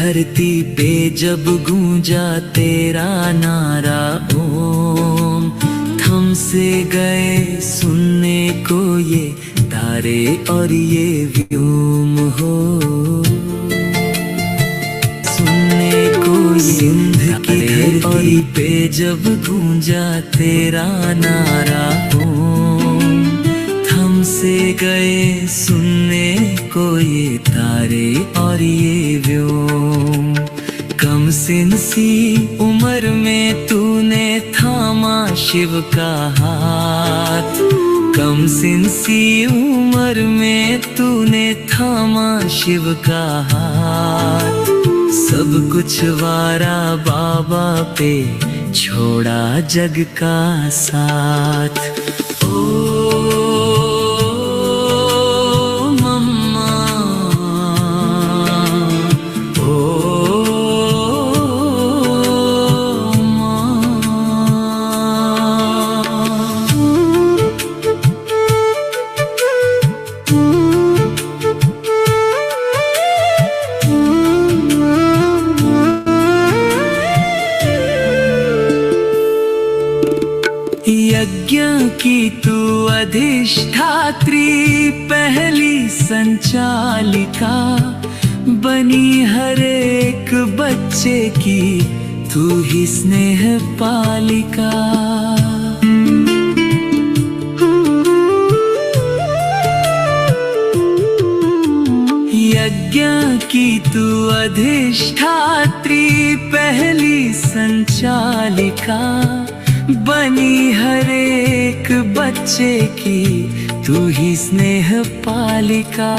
धरती पे जब गूंजा तेरा नारा ओम, थम से गए सुनने को ये तारे और ये व्योम हो, सुनने को सिंध की धरती पे जब गूंजा तेरा नारा ओम, थम से गए सुनने को ये तारे और ये व्योम। कम सिन सी उम्र में तूने थामा शिव का हाथ, कम सिन सी उम्र में तूने थामा शिव का हाथ, सब कुछ वारा बाबा पे छोड़ा जग का साथ। यज्ञ की तू अधिष्ठात्री पहली संचालिका, बनी हर एक बच्चे की तू ही स्नेह पालिका। यज्ञ की तू अधिष्ठात्री पहली संचालिका, बनी हर एक बच्चे की तू ही स्नेह पालिका।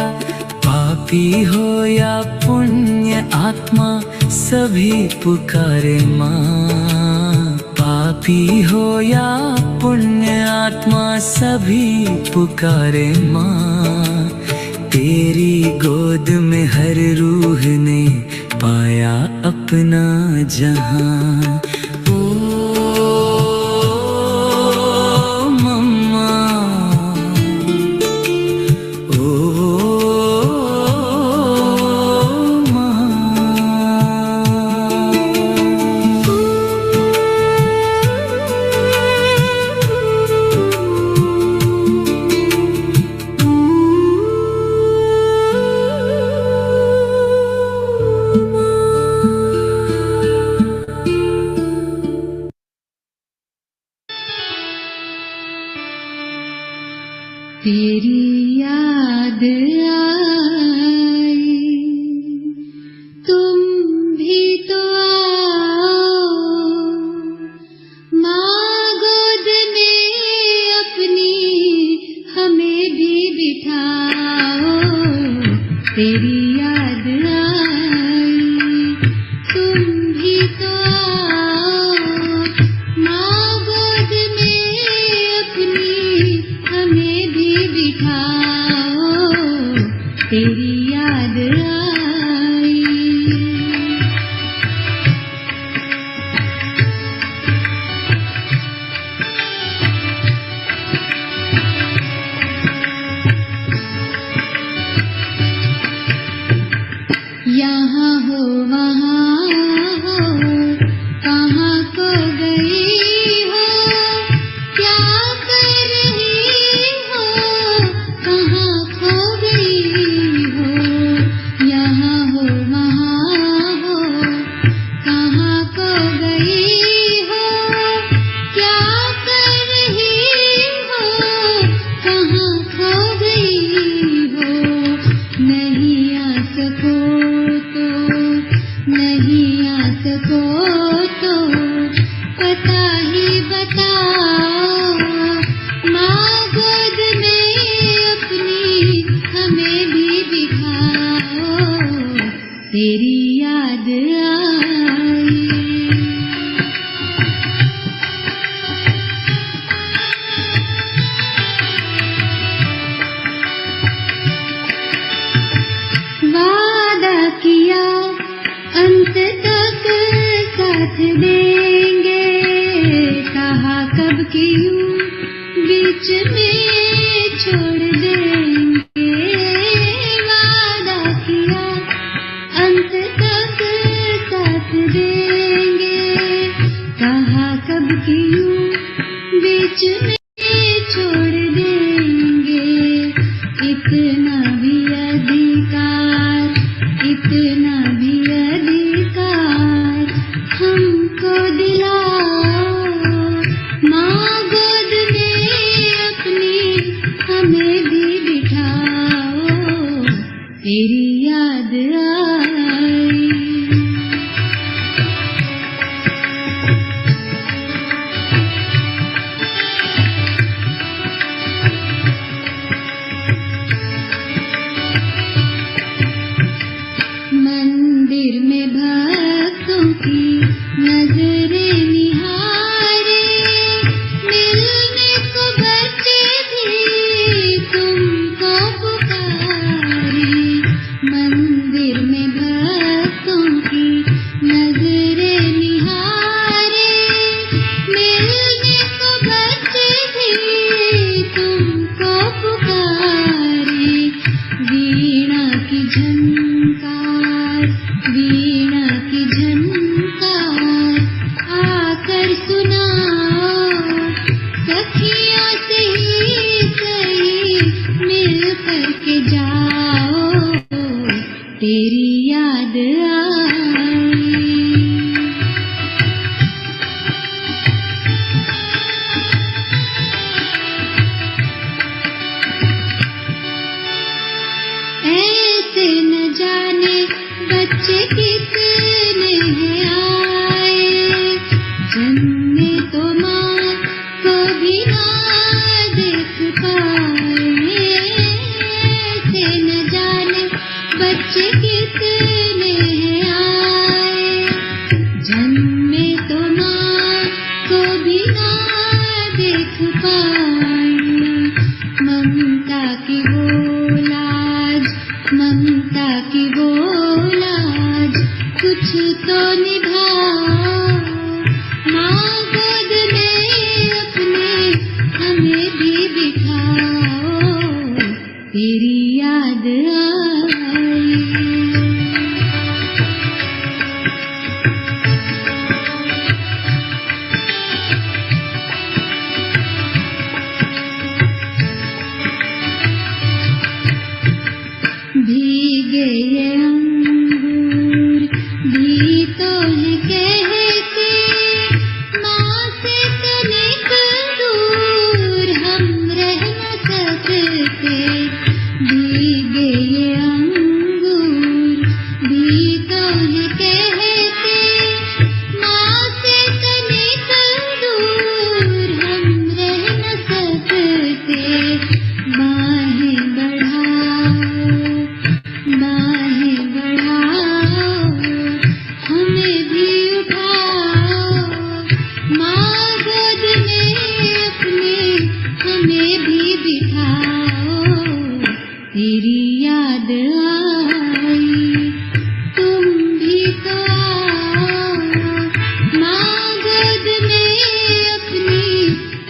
पापी हो या पुण्य आत्मा सभी पुकारे माँ, पापी हो या पुण्य आत्मा सभी पुकारे माँ। तेरी गोद में हर रूह ने पाया अपना जहां। तेरी याद आई तुम भी तो आओ, माँ गोद में अपनी हमें भी बिठाओ। तेरी याद आई तुम भी तो आओ, माँ गोद में अपनी हमें भी बिठाओ। तेरी याद आई। यहाँ हो वहाँ हो, कहाँ को गई हो, क्या कर रही हो, कहाँ खो गई हो। यहाँ हो वहाँ हो, कहाँ को गई हो, क्या कर रही हो, कहाँ खो गई हो। नहीं आ सको तो, नहीं आ सको तो पता ही बताओ, माँ गोद में अपनी हमें भी दिखाओ। तेरी याद आई। वादा किया अंत तक साथ देंगे, कहा कब की यूं बीच में छोड़ देंगे। वादा किया अंत तक में छोड़ देंगे इतना भी अधिकार, इतना भी अधिकार हमको दिलाओ। माँ गोद में अपनी हमें भी बिठाओ, तेरी याद आई। मंदिर में भक्तों की नजरें निहारे, मिलने को बच्चे भी तुमको पुकारे। मंदिर में भक्तों की नजरें निहारे, मिलने को बच्चे भी तुमको पुकारे। वीणा की झनकार, वीणा की झनकार आकर सुनाओ, सखियों से ही सही मिल कर के जाओ, तेरी याद आई। ऐसे न जाने बच्चे कितने हैं आए, जन्मे तो माँ को भी ना देख पाए। ऐसे न जाने बच्चे कितने हैं आए, जन्मे तो माँ को भी ना देख पाए। ममता की वो लाज, ममता की वो लाज कुछ तो निभाओ। माँ गोद में अपने हमें भी बिठाओ, तेरी याद आई। भीगे ये अंगूर भी तो है कहते, माँ से तनिक दूर हम रह न सकते। भीगे ये अंगूर भी तो है कहते, माँ से तनिक दूर हम रह न सकते। बाहें बढ़ाओ, बाहें बढ़ाओ, हमें भी उठाओ। माँ गोद में अपने हमें भी बिठाओ, तेरी याद आई। तुम भी तो आओ, माँ गोद में अपनी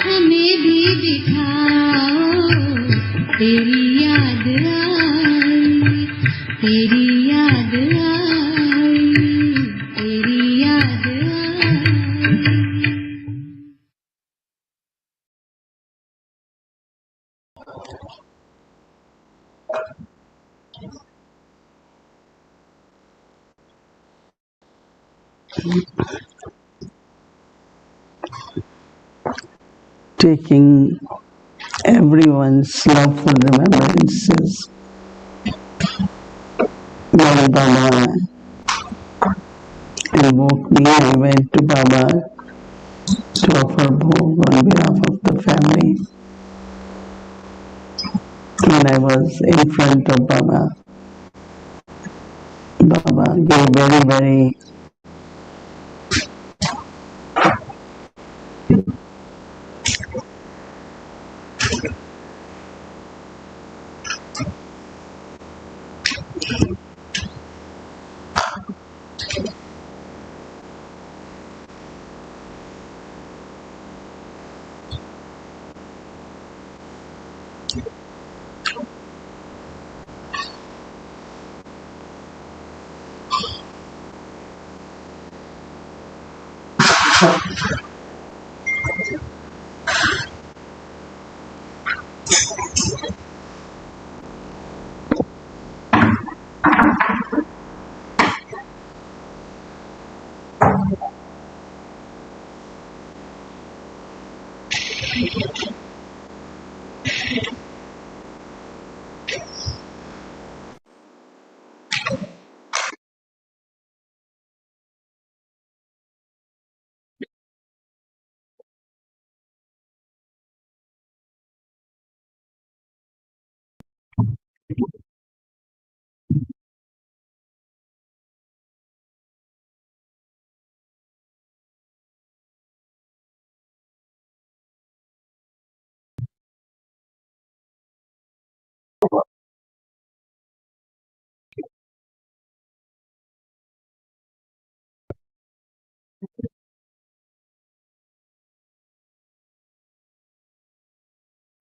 हमें भी बिठाओ, तेरी याद आई, तेरी याद आई, तेरी याद आई। Taking everyone's loveful remembrances, my Baba invoked me. I went to Baba to offer bhog on behalf of the family. When I was in front of Baba, Baba gave very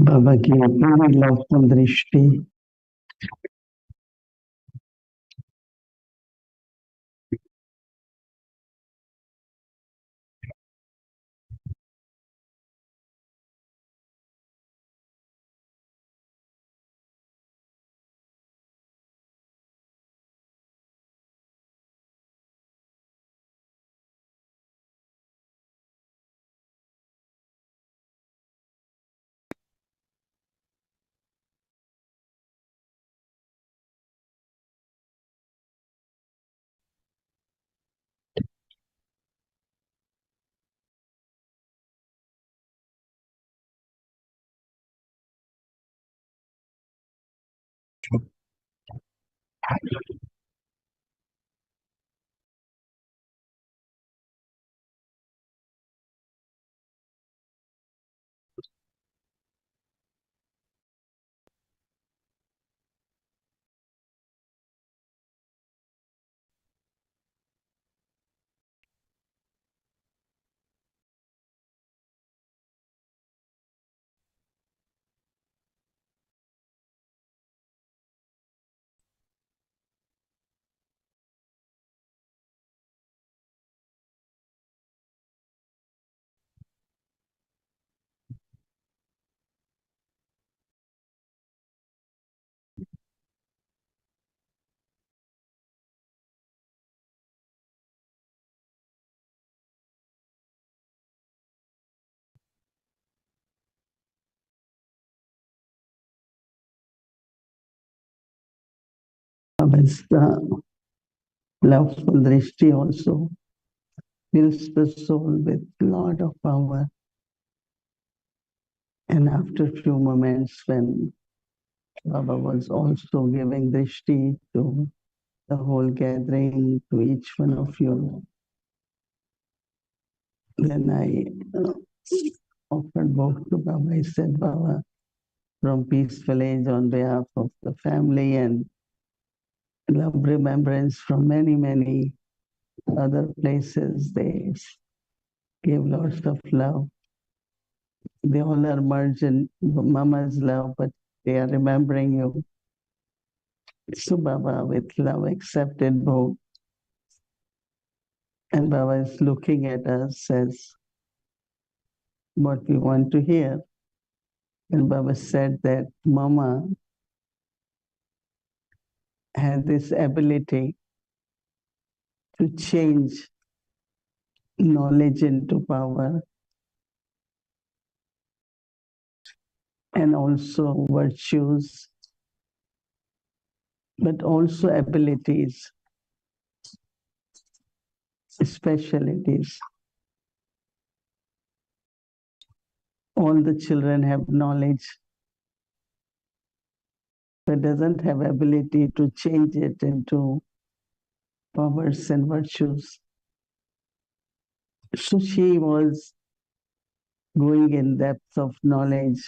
बाबा की अपनी लौकिक दृष्टि the loveful drishti also fills the soul with lot of power. And after few moments when Baba was also giving drishti to the whole gathering, to each one of you, then I offered both to Baba. I said, Baba, from Peace Village on behalf of the family and love remembrance from many, many other places, they give lots of love. They all are merged in Mama's love, but they are remembering you. So Baba with love accepted both. And Baba is looking at us, says what we want to hear. And Baba said that Mama had this ability to change knowledge into power and also virtues, but also abilities, specialities. All the children have knowledge, but doesn't have ability to change it into powers and virtues. So she was going in depth of knowledge,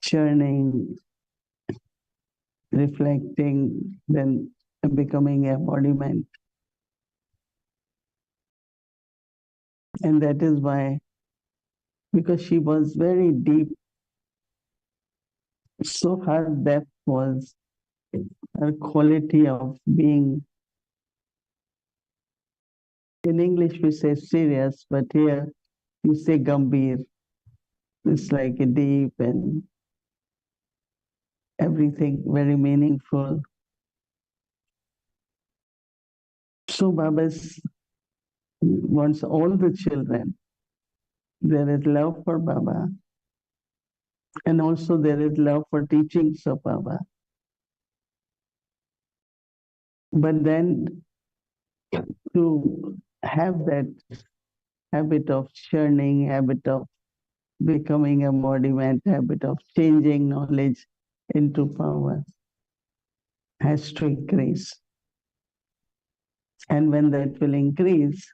churning, reflecting, then becoming embodiment. And that is why, because she was very deep, so her depth was her quality of being, in English we say serious, but here you say gambhir. It's like a deep and everything very meaningful. So Baba wants all the children there is love for Baba, and also there is love for teachings of Baba. But then to have that habit of churning, habit of becoming embodiment, habit of changing knowledge into power has to increase. And when that will increase,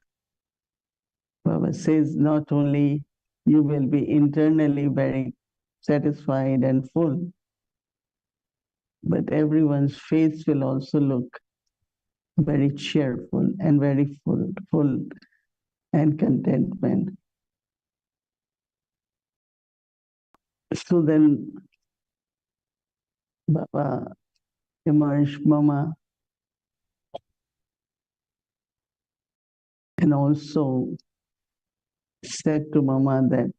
Baba says not only you will be internally very satisfied and full, but everyone's face will also look very cheerful and very full and contentment. So then Baba emerged Mama and also said to Mama that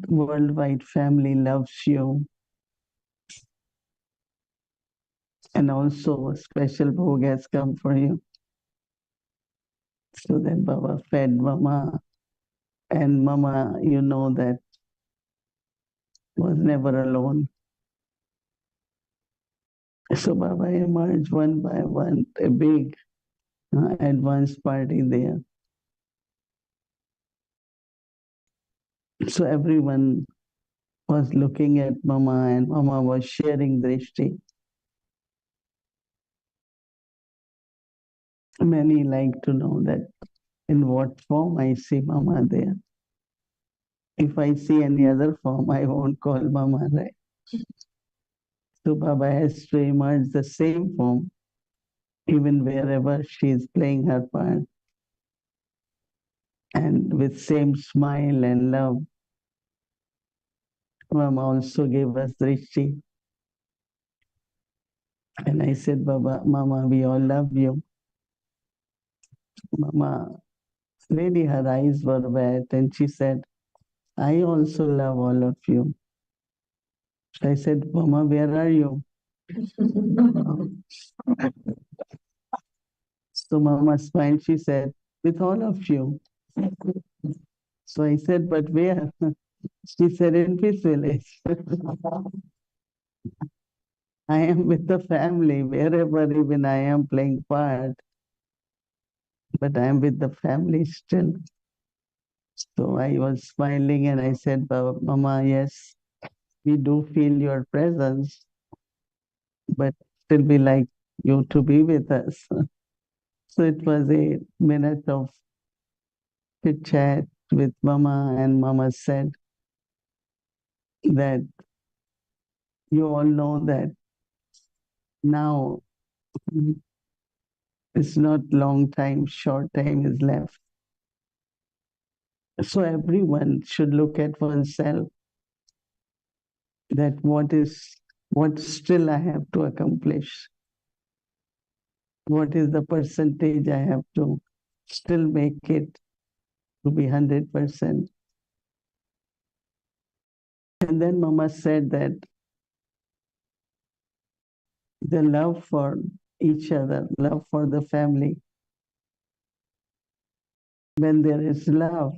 worldwide family loves you, and also a special bhog has come for you. So then Baba fed Mama, and Mama, you know, that was never alone. So Baba emerged one by one, a big advance party there. So everyone was looking at Mama, and Mama was sharing drishti. Many like to know that in what form I see Mama there. If I see any other form, I won't call Mama, right? So Baba has to emerge the same form, even wherever she is playing her part, and with same smile and love. Mama also gave us drishti. And I said, Baba, Mama, we all love you. Mama, really her eyes were wet, and she said, I also love all of you. I said, Mama, where are you? So Mama smiled, she said, with all of you. So I said, but where? She said, in Peace Village. I am with the family, wherever even I am playing part, but I am with the family still. So I was smiling and I said, Mama, yes, we do feel your presence, but still we like you to be with us. So it was a minute of chit chat with Mama, and Mama said that you all know that now it's not long time, short time is left. So everyone should look at oneself, that what still I have to accomplish. What is the percentage I have to still make it to be 100%. And then Mama said that the love for each other, love for the family. When there is love,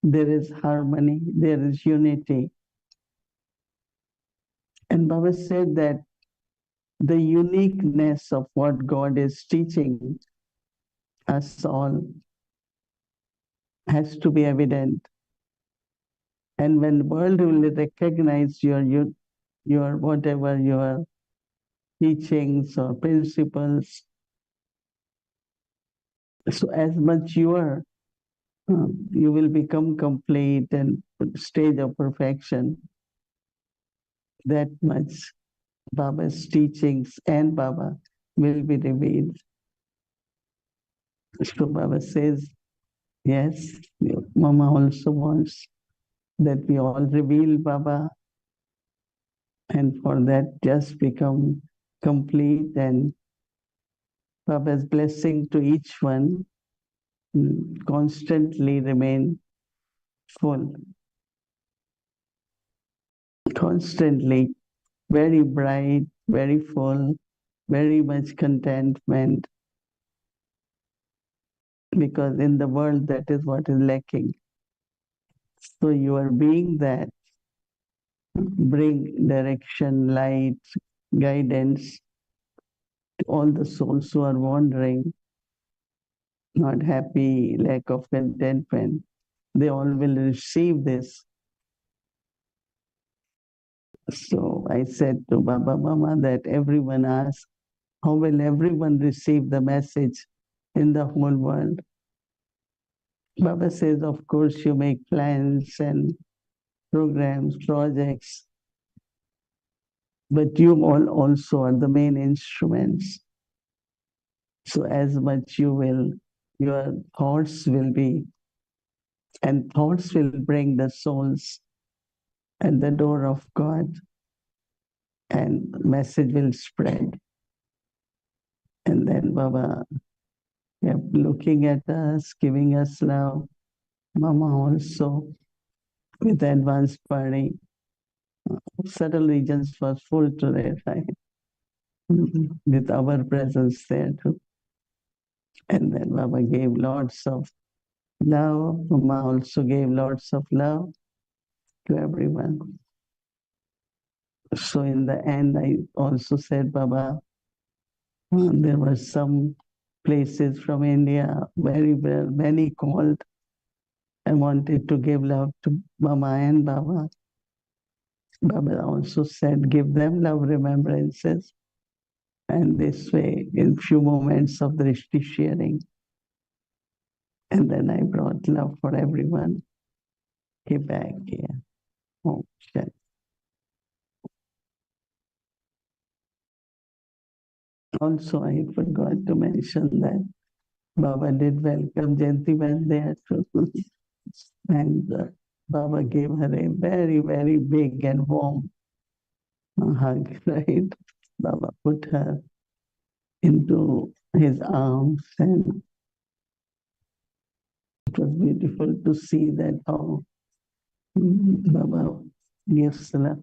there is harmony, there is unity. And Baba said that the uniqueness of what God is teaching us all has to be evident. And when the world will recognize your whatever your teachings or principles, so as much you are, you will become complete and stage of perfection. That much Baba's teachings and Baba will be revealed. So Baba says, yes, Mama also wants that we all reveal Baba, and for that just become complete, and Baba's blessing to each one constantly remain full, constantly very bright, very full, very much contentment, because in the world that is what is lacking. So you are being that bring direction, light, guidance to all the souls who are wandering, not happy, lack of contentment. They all will receive this. So I said to Baba Mama that everyone asks, how will everyone receive the message in the whole world? Baba says, of course, you make plans and programs, projects, but you all also are the main instruments. So as much you will, your thoughts will be, and thoughts will bring the souls at the door of God, and message will spread. And then Baba kept looking at us, giving us love. Mama also, with advanced party. Subtle regions was full today, right? With our presence there too. And then Baba gave lots of love. Mama also gave lots of love to everyone. So in the end, I also said, Baba, there were some places from India, very well, many called. I wanted to give love to Mama and Baba. Baba also said, give them love remembrances. And this way, in few moments of drishti sharing. And then I brought love for everyone. Came back here. Oh, shit. Also, I forgot to mention that Baba did welcome Jayantiban there too. And Baba gave her a very, very big and warm hug, right? Baba put her into his arms, and it was beautiful to see that how Baba gives love.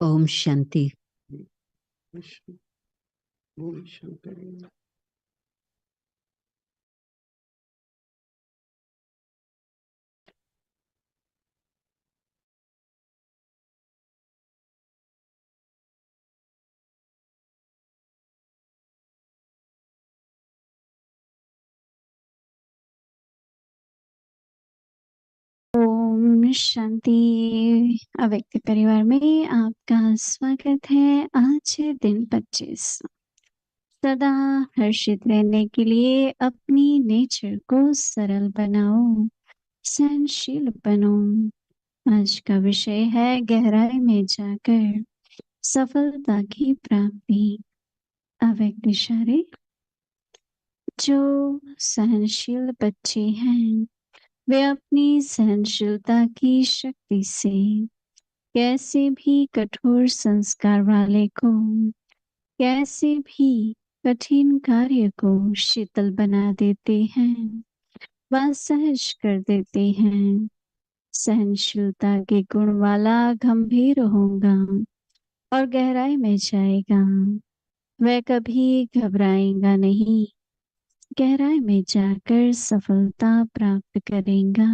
Om Shanti. Om Shanti. अव्यक्ति परिवार में आपका स्वागत है। आज है दिन 25। सदा हर्षित रहने के लिए अपनी नेचर को सरल बनाओ, सहनशील बनो। आज का विषय है गहराई में जाकर सफलता की प्राप्ति। अव्यक्त इशारे। जो सहनशील बच्चे हैं वे अपनी सहनशीलता की शक्ति से कैसे भी कठोर संस्कार वाले को कैसे भी कठिन कार्य को शीतल बना देते हैं व सहज कर देते हैं। सहनशीलता के गुण वाला गंभीर होगा और गहराई में जाएगा। वह कभी घबराएगा नहीं, गहराई में जाकर सफलता प्राप्त करेगा।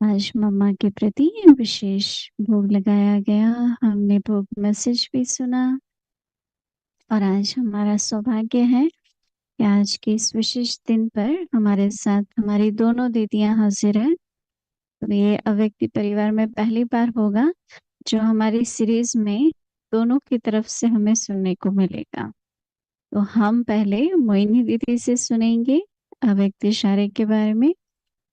आज मम्मा के प्रति विशेष भोग लगाया गया। हमने भोग मैसेज भी सुना और आज हमारा सौभाग्य है कि आज के इस विशेष दिन पर हमारे साथ हमारी दोनों दीदियां हाजिर हैं। तो ये अव्यक्ति परिवार में पहली बार होगा जो हमारी सीरीज में दोनों की तरफ से हमें सुनने को मिलेगा। तो हम पहले मोहिनी दीदी से सुनेंगे अव्यक्त इशारे के बारे में,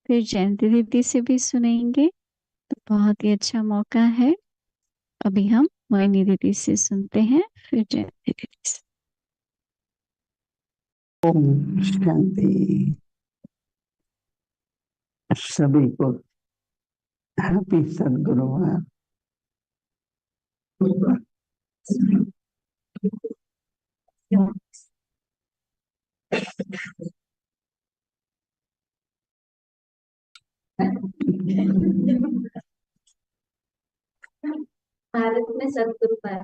फिर जयंती दीदी से भी सुनेंगे। तो बहुत ही अच्छा मौका है। अभी हम मोहिनी दीदी से सुनते हैं, फिर जयंती दीदी से। ओम शांति। सभी को हैप्पी सद्गुरुवार। भारत में सदगुरुवार,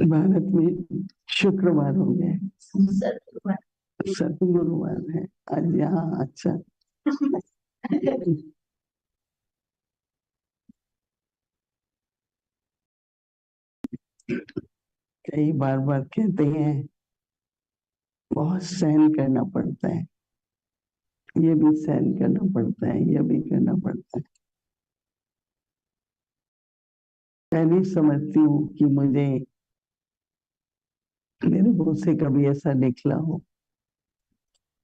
भारत में शुक्रवार हो गया, सदगुरुवार सद्गुरुवार है आज यहाँ। अच्छा, कई बार कहते हैं बहुत सहन करना पड़ता है, ये भी सहन करना पड़ता है, ये भी करना पड़ता है। मैं भी समझती हूँ कि मुझे मेरे मुंह से कभी ऐसा निकला हो।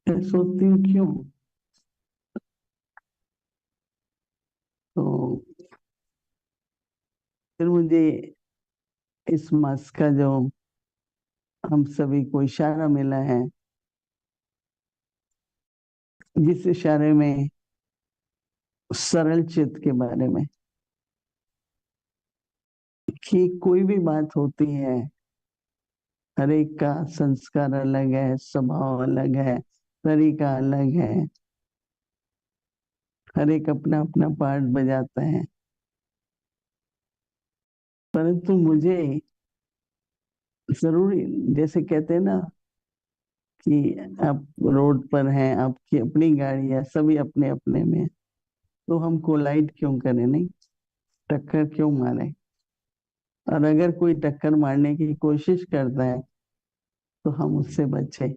मैं सोचती हूँ क्यों। तो फिर मुझे इस मास का जो हम सभी को इशारा मिला है, जिस इशारे में सरल चित्त के बारे में, कि कोई भी बात होती है, हर एक का संस्कार अलग है, स्वभाव अलग है, तरीका अलग है, हर एक अपना अपना पार्ट बजाता है। परंतु मुझे जरूरी, जैसे कहते हैं ना कि आप रोड पर हैं, आपकी अपनी गाड़ी है, सभी अपने अपने में, तो हम कोलाइड क्यों करें, नहीं टक्कर क्यों मारे। और अगर कोई टक्कर मारने की कोशिश करता है तो हम उससे बचे।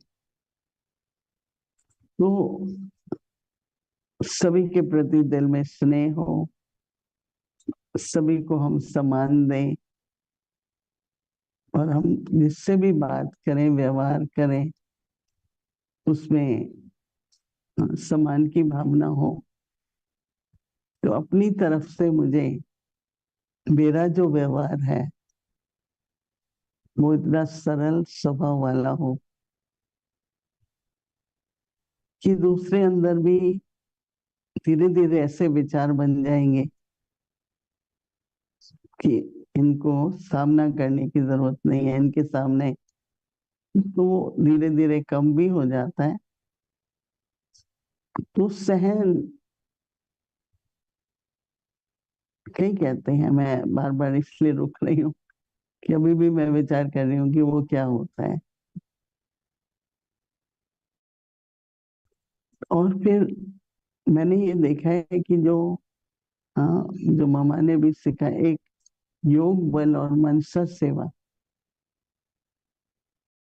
तो सभी के प्रति दिल में स्नेह हो, सभी को हम सम्मान दें, और हम जिससे भी बात करें, व्यवहार करें, उसमें सम्मान की भावना हो। तो अपनी तरफ से मुझे मेरा जो व्यवहार है वो इतना सरल स्वभाव वाला हो कि दूसरे अंदर भी धीरे धीरे ऐसे विचार बन जाएंगे कि इनको सामना करने की जरूरत नहीं है, इनके सामने। तो धीरे धीरे कम भी हो जाता है। तो सहन, कई कहते हैं, मैं बार बार इसलिए रुक रही हूँ कि अभी भी मैं विचार कर रही हूँ कि वो क्या होता है। और फिर मैंने ये देखा है कि जो मामा ने भी सिखाया, एक योग बल और मनसा सेवा।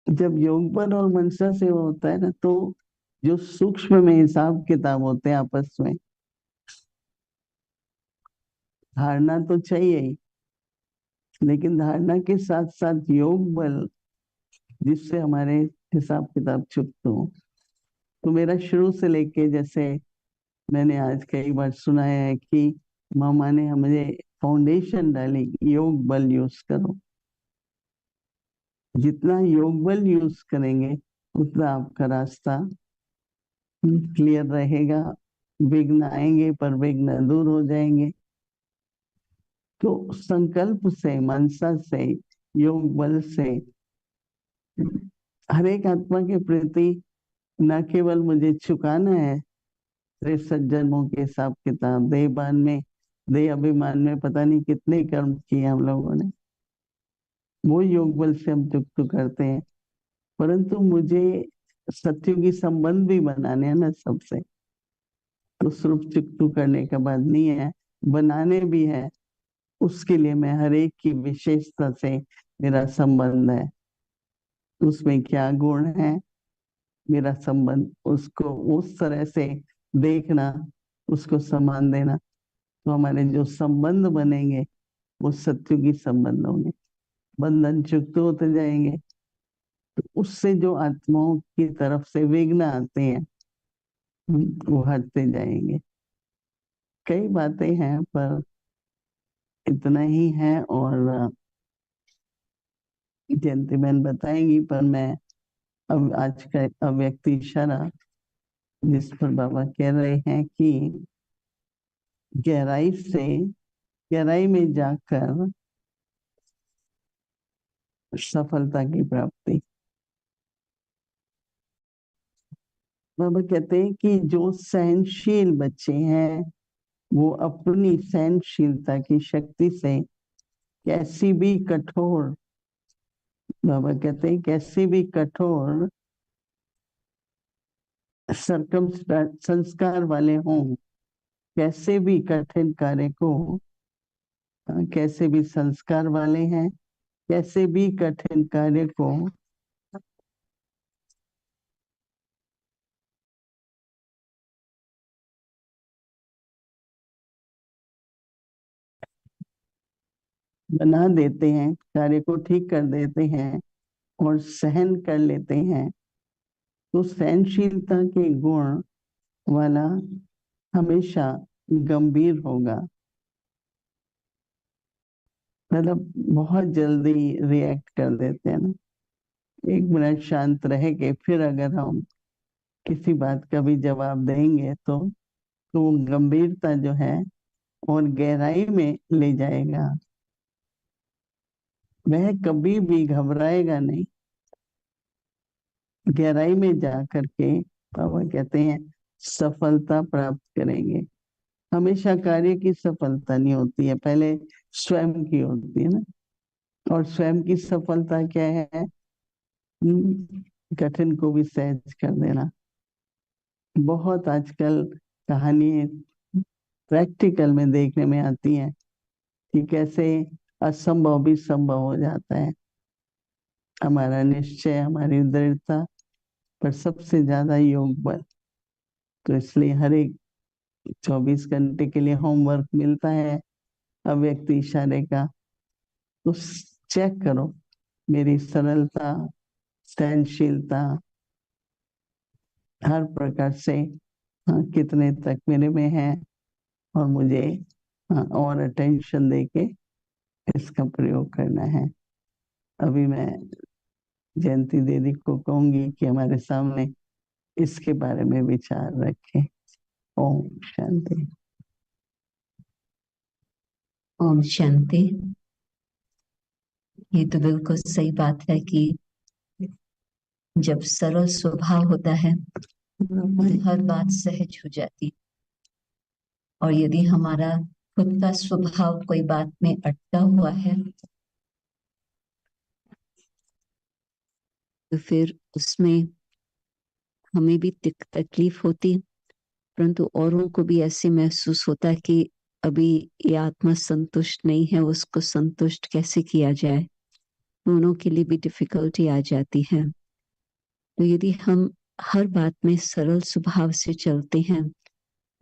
जब योग बल और मनसा सेवा होता है ना, तो जो सूक्ष्म में हिसाब किताब होते हैं आपस में, धारणा तो चाहिए ही, लेकिन धारणा के साथ साथ योग बल, जिससे हमारे हिसाब किताब चुकते हो। तो मेरा शुरू से लेके, जैसे मैंने आज कई बार सुना है कि मामा ने हमें फाउंडेशन डाली, योग बल यूज करो। जितना योग बल यूज करेंगे उतना आपका रास्ता क्लियर रहेगा, विघ्न आएंगे पर विघ्न दूर हो जाएंगे। तो संकल्प से, मनसा से, योग बल से हर एक आत्मा के प्रति न केवल मुझे चुकाना है 63 जन्मों के हिसाब किताब, देहभान में, देह अभिमान में पता नहीं कितने कर्म किए हम लोगों ने, वो योग बल से हम चुकतू करते हैं, परंतु मुझे सत्युगी संबंध भी बनाने हैं ना सबसे। तो सिर्फ चुकतू करने का बात नहीं है, बनाने भी है। उसके लिए मैं हर एक की विशेषता से मेरा संबंध है, उसमें क्या गुण है, मेरा संबंध, उसको उस तरह से देखना, उसको सम्मान देना। तो हमारे जो संबंध बनेंगे वो सत्युगी संबंध होंगे, बंधन चुकते होते जाएंगे। तो उससे जो आत्माओं की तरफ से विघ्न आते हैं वो हटते जाएंगे। कई बातें हैं पर इतना ही है, और जयंती बहन बताएंगी। पर मैं अब आज का अव्यक्ति इशारा जिस पर बाबा कह रहे हैं कि गहराई से, गहराई में जाकर सफलता की प्राप्ति। बाबा कहते हैं कि जो सहनशील बच्चे हैं वो अपनी सहनशीलता की शक्ति से कैसी भी कठोर, बाबा कहते हैं कैसी भी कठोर सरकम संस्कार वाले हों, कैसे भी कठिन कार्य को, कैसे भी संस्कार वाले हैं, कैसे भी कठिन कार्य को बना देते हैं, कार्य को ठीक कर देते हैं और सहन कर लेते हैं। तो सहनशीलता के गुण वाला हमेशा गंभीर होगा, मतलब बहुत जल्दी रिएक्ट कर देते हैं ना। एक मिनट शांत रह के फिर अगर हम किसी बात का भी जवाब देंगे तो वो गंभीरता जो है और गहराई में ले जाएगा। वह कभी भी घबराएगा नहीं, गहराई में जा करके बाबा कहते हैं सफलता प्राप्त करेंगे। हमेशा कार्य की सफलता नहीं होती है, पहले स्वयं की होती है ना। और स्वयं की सफलता क्या है? कठिन को भी सहज कर देना। बहुत आजकल कहानी प्रैक्टिकल में देखने में आती है कि कैसे असंभव भी संभव हो जाता है। हमारा निश्चय, हमारी दृढ़ता, पर सबसे ज्यादा योग बल। तो इसलिए हर एक 24 घंटे के लिए होमवर्क मिलता है अव्यक्ति इशारे का। तो चेक करो मेरी सरलता, सहनशीलता, हर प्रकार से कितने तक मेरे में है, और मुझे और अटेंशन देके इसका प्रयोग करना है। अभी मैं जयंती दीदी को कहूंगी कि हमारे सामने इसके बारे में विचार रखें। ओम शांति। ओम शांति। ये तो बिल्कुल सही बात है कि जब सरल स्वभाव होता है तो हर बात सहज हो जाती, और यदि हमारा खुद का स्वभाव कोई बात में अटका हुआ है तो फिर उसमें हमें भी तकलीफ होती, परंतु औरों को भी ऐसे महसूस होता है कि अभी ये आत्मा संतुष्ट नहीं है, उसको संतुष्ट कैसे किया जाए। दोनों के लिए भी डिफिकल्टी आ जाती है। तो यदि हम हर बात में सरल स्वभाव से चलते हैं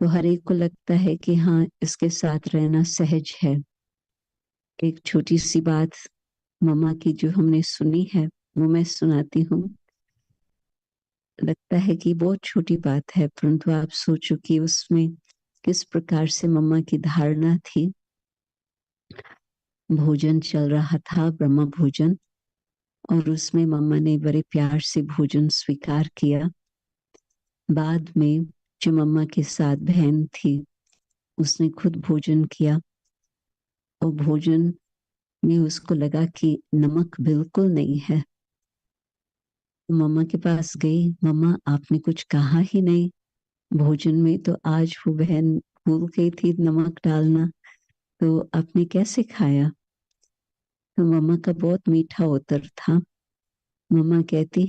तो हर एक को लगता है कि हाँ, इसके साथ रहना सहज है। एक छोटी सी बात मम्मा की जो हमने सुनी है वो मैं सुनाती हूँ। लगता है कि बहुत छोटी बात है, परंतु आप सोचो कि उसमें किस प्रकार से मम्मा की धारणा थी। भोजन चल रहा था, ब्रह्म भोजन, और उसमें मम्मा ने बड़े प्यार से भोजन स्वीकार किया। बाद में जो मम्मा के साथ बहन थी उसने खुद भोजन किया और भोजन में उसको लगा कि नमक बिल्कुल नहीं है। मम्मा के पास गई, मम्मा आपने कुछ कहा ही नहीं, भोजन में तो आज वो बहन भूल गई थी नमक डालना, तो आपने कैसे खाया? तो मम्मा का बहुत मीठा उत्तर था। मम्मा कहती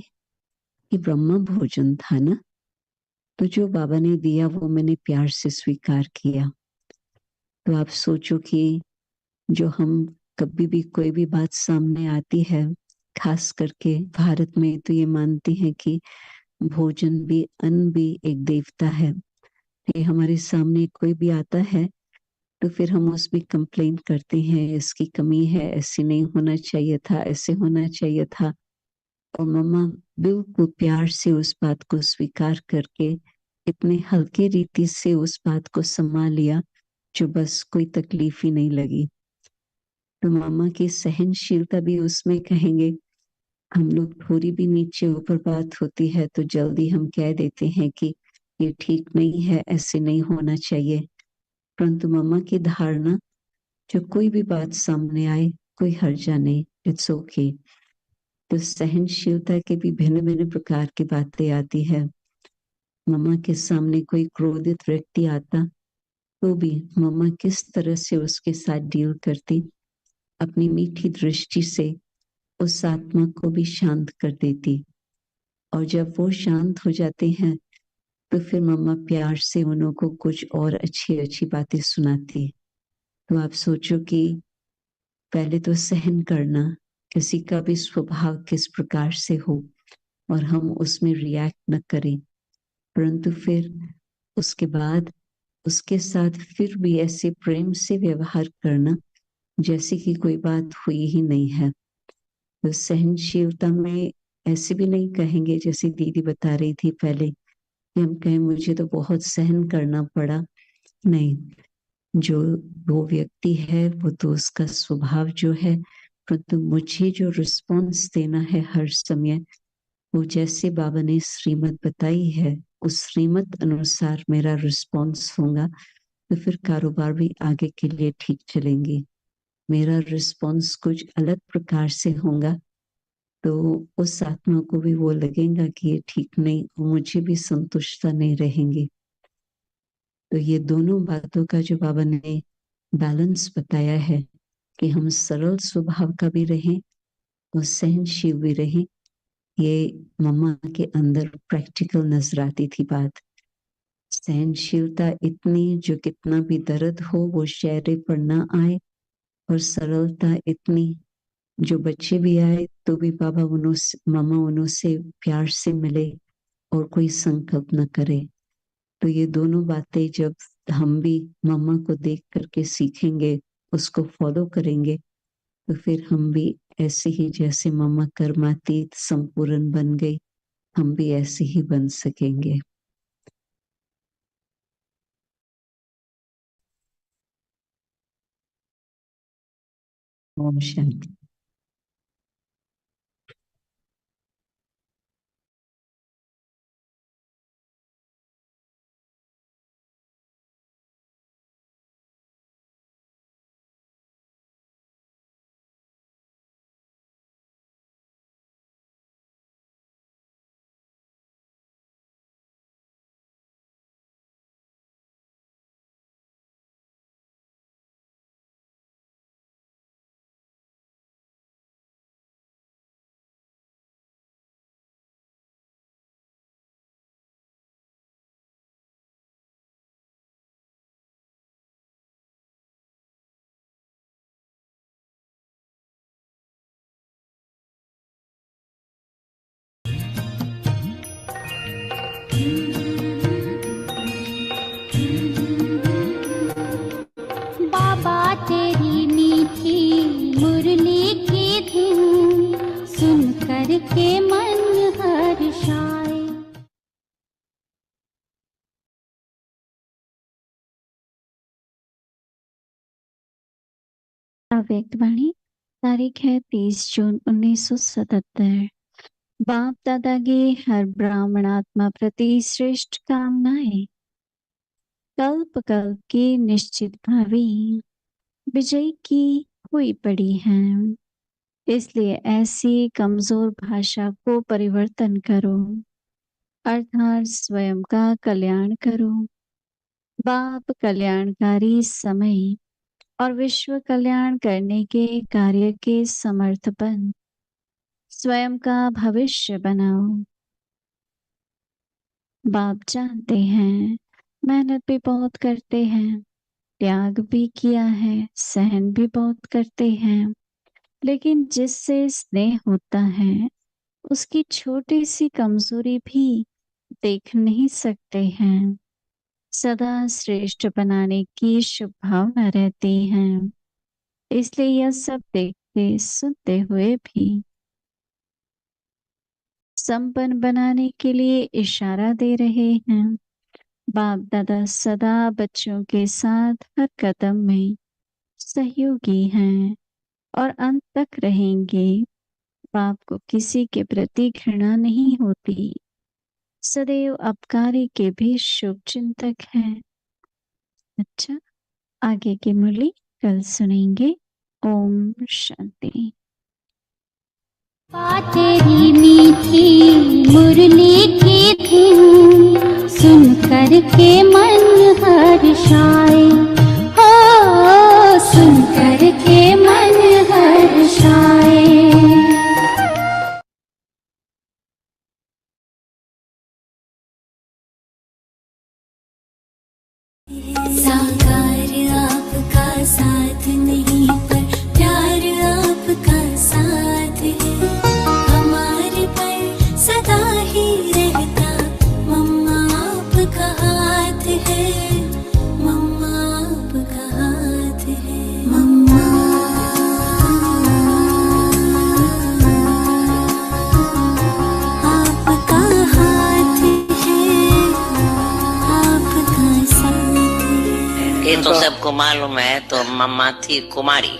कि ब्रह्म भोजन था ना, तो जो बाबा ने दिया वो मैंने प्यार से स्वीकार किया। तो आप सोचो कि जो हम कभी भी कोई भी बात सामने आती है, खास करके भारत में तो ये मानते हैं कि भोजन भी, अन्न भी एक देवता है। ये हमारे सामने कोई भी आता है तो फिर हम उस पर कंप्लेन करते हैं, इसकी कमी है, ऐसे नहीं होना चाहिए था, ऐसे होना चाहिए था। और मम्मा बिल्कुल प्यार से उस बात को स्वीकार करके इतने हल्के रीति से उस बात को संभाल लिया जो बस कोई तकलीफ ही नहीं लगी। तो मम्मा की सहनशीलता भी उसमें कहेंगे। हम लोग थोड़ी भी नीचे ऊपर बात होती है तो जल्दी हम कह देते हैं कि ये ठीक नहीं है, ऐसे नहीं होना चाहिए। परंतु मम्मा की धारणा, जो कोई भी बात सामने आए कोई हर्जा नहीं, इट्स ओके। तो सहनशीलता के भी भिन्न भिन्न प्रकार की बातें आती है। मम्मा के सामने कोई क्रोधित व्यक्ति आता तो भी मम्मा किस तरह से उसके साथ डील करती, अपनी मीठी दृष्टि से उस आत्मा को भी शांत कर देती। और जब वो शांत हो जाते हैं तो फिर मम्मा प्यार से उन्हों को कुछ और अच्छी अच्छी बातें सुनाती। तो आप सोचो कि पहले तो सहन करना, किसी का भी स्वभाव किस प्रकार से हो और हम उसमें रिएक्ट न करें, परंतु फिर उसके बाद उसके साथ फिर भी ऐसे प्रेम से व्यवहार करना जैसे कि कोई बात हुई ही नहीं है। तो सहनशीलता में ऐसे भी नहीं कहेंगे जैसे दीदी बता रही थी पहले कि हम कहें मुझे तो बहुत सहन करना पड़ा। नहीं, जो वो व्यक्ति है वो तो उसका स्वभाव जो है, परंतु मुझे जो रिस्पॉन्स देना है हर समय, वो जैसे बाबा ने श्रीमत बताई है उस श्रीमत अनुसार मेरा रिस्पॉन्स होगा तो फिर कारोबार भी आगे के लिए ठीक चलेंगे। मेरा रिस्पॉन्स कुछ अलग प्रकार से होगा तो उस आत्मा को भी वो लगेगा कि ये ठीक नहीं, मुझे भी संतुष्टता नहीं रहेंगी। तो ये दोनों बातों का जो बाबा ने बैलेंस बताया है कि हम सरल स्वभाव का भी रहें और सहनशील भी रहें, ये मम्मा के अंदर प्रैक्टिकल नजर आती थी बात। सहनशीलता इतनी जो कितना भी दर्द हो वो चेहरे पर ना आए, और सरलता इतनी जो बच्चे भी आए तो भी बाबा मम्मा उनसे प्यार से मिले और कोई संकल्प न करे। तो ये दोनों बातें जब हम भी मम्मा को देख करके सीखेंगे, उसको फॉलो करेंगे, तो फिर हम भी ऐसे ही जैसे मम्मा कर्मातीत संपूर्ण बन गई, हम भी ऐसे ही बन सकेंगे। ओम शांति। बाबा तेरी मीठी मुरली की धुन सुन कर के मन हर्षाए। अव्यक्त वाणी, तारीख है 30 जून 1977। बाप दादा की हर ब्राह्मणात्मा प्रति श्रेष्ठ कामनाएं। कल्प कल्प की निश्चित भावी विजयी की हुई पड़ी हैं। इसलिए ऐसी कमजोर भाषा को परिवर्तन करो, अर्थात स्वयं का कल्याण करो। बाप कल्याणकारी समय और विश्व कल्याण करने के कार्य के समर्थ बन स्वयं का भविष्य बनाओ। बाप जानते हैं मेहनत भी बहुत करते हैं, त्याग भी किया है, सहन भी बहुत करते हैं, लेकिन जिससे स्नेह होता है उसकी छोटी सी कमजोरी भी देख नहीं सकते हैं। सदा श्रेष्ठ बनाने की शुभ भावना रहती है, इसलिए यह सब देखते सुनते हुए भी संपन्न बनाने के लिए इशारा दे रहे हैं। बाप दादा सदा बच्चों के साथ हर कदम में सहयोगी हैं और अंत तक रहेंगे। बाप को किसी के प्रति घृणा नहीं होती, सदैव अपकारी के भी शुभ चिंतक हैं। अच्छा, आगे की मुरली कल सुनेंगे। ओम शांति। तेरी मीठी मुरली की धुन सुन कर के मन हर्षाए, हो सुन कर के मन हर्षाए। साकार आपका साथ नहीं पर प्यार आपका साथ है, हमारे पर सदा ही रहता मम्मा आपका हाथ है, मम्मा आपका हाथ है, मम्मा आपका हाथ है, आपका साथ है। ये तो सबको मालूम है। तो मम्मा थी कुमारी,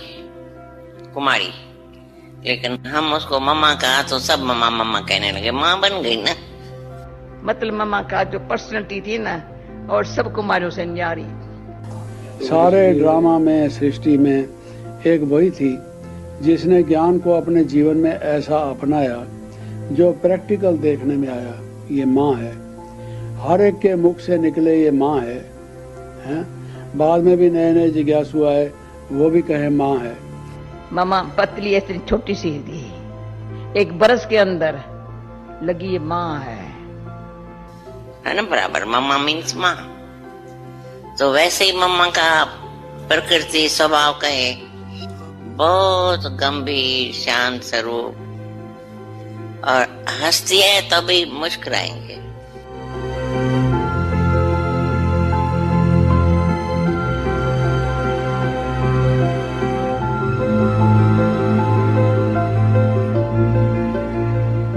लेकिन हम उसको मम्मा कहा तो सब मम्मा मम्मा कहने लगे, माँ बन गई ना। मतलब मम्मा का जो पर्सनालिटी थी ना, और सब कुमारियों से न्यारी। सारे ड्रामा में, सृष्टि में एक वही थी जिसने ज्ञान को अपने जीवन में ऐसा अपनाया जो प्रैक्टिकल देखने में आया। ये माँ है, हर एक के मुख से निकले ये माँ है, हैं? बाद में भी नए नए जिज्ञासु आए, वो भी कहे माँ है। मम्मा पतली इतनी छोटी सी थी, 1 बरस के अंदर लगी ये माँ है ना, बराबर। मम्मा मीन्स माँ। तो वैसे ही मम्मा का प्रकृति स्वभाव कहे बहुत गंभीर शांत स्वरूप, और हंसती है तभी मुस्कुराएंगे।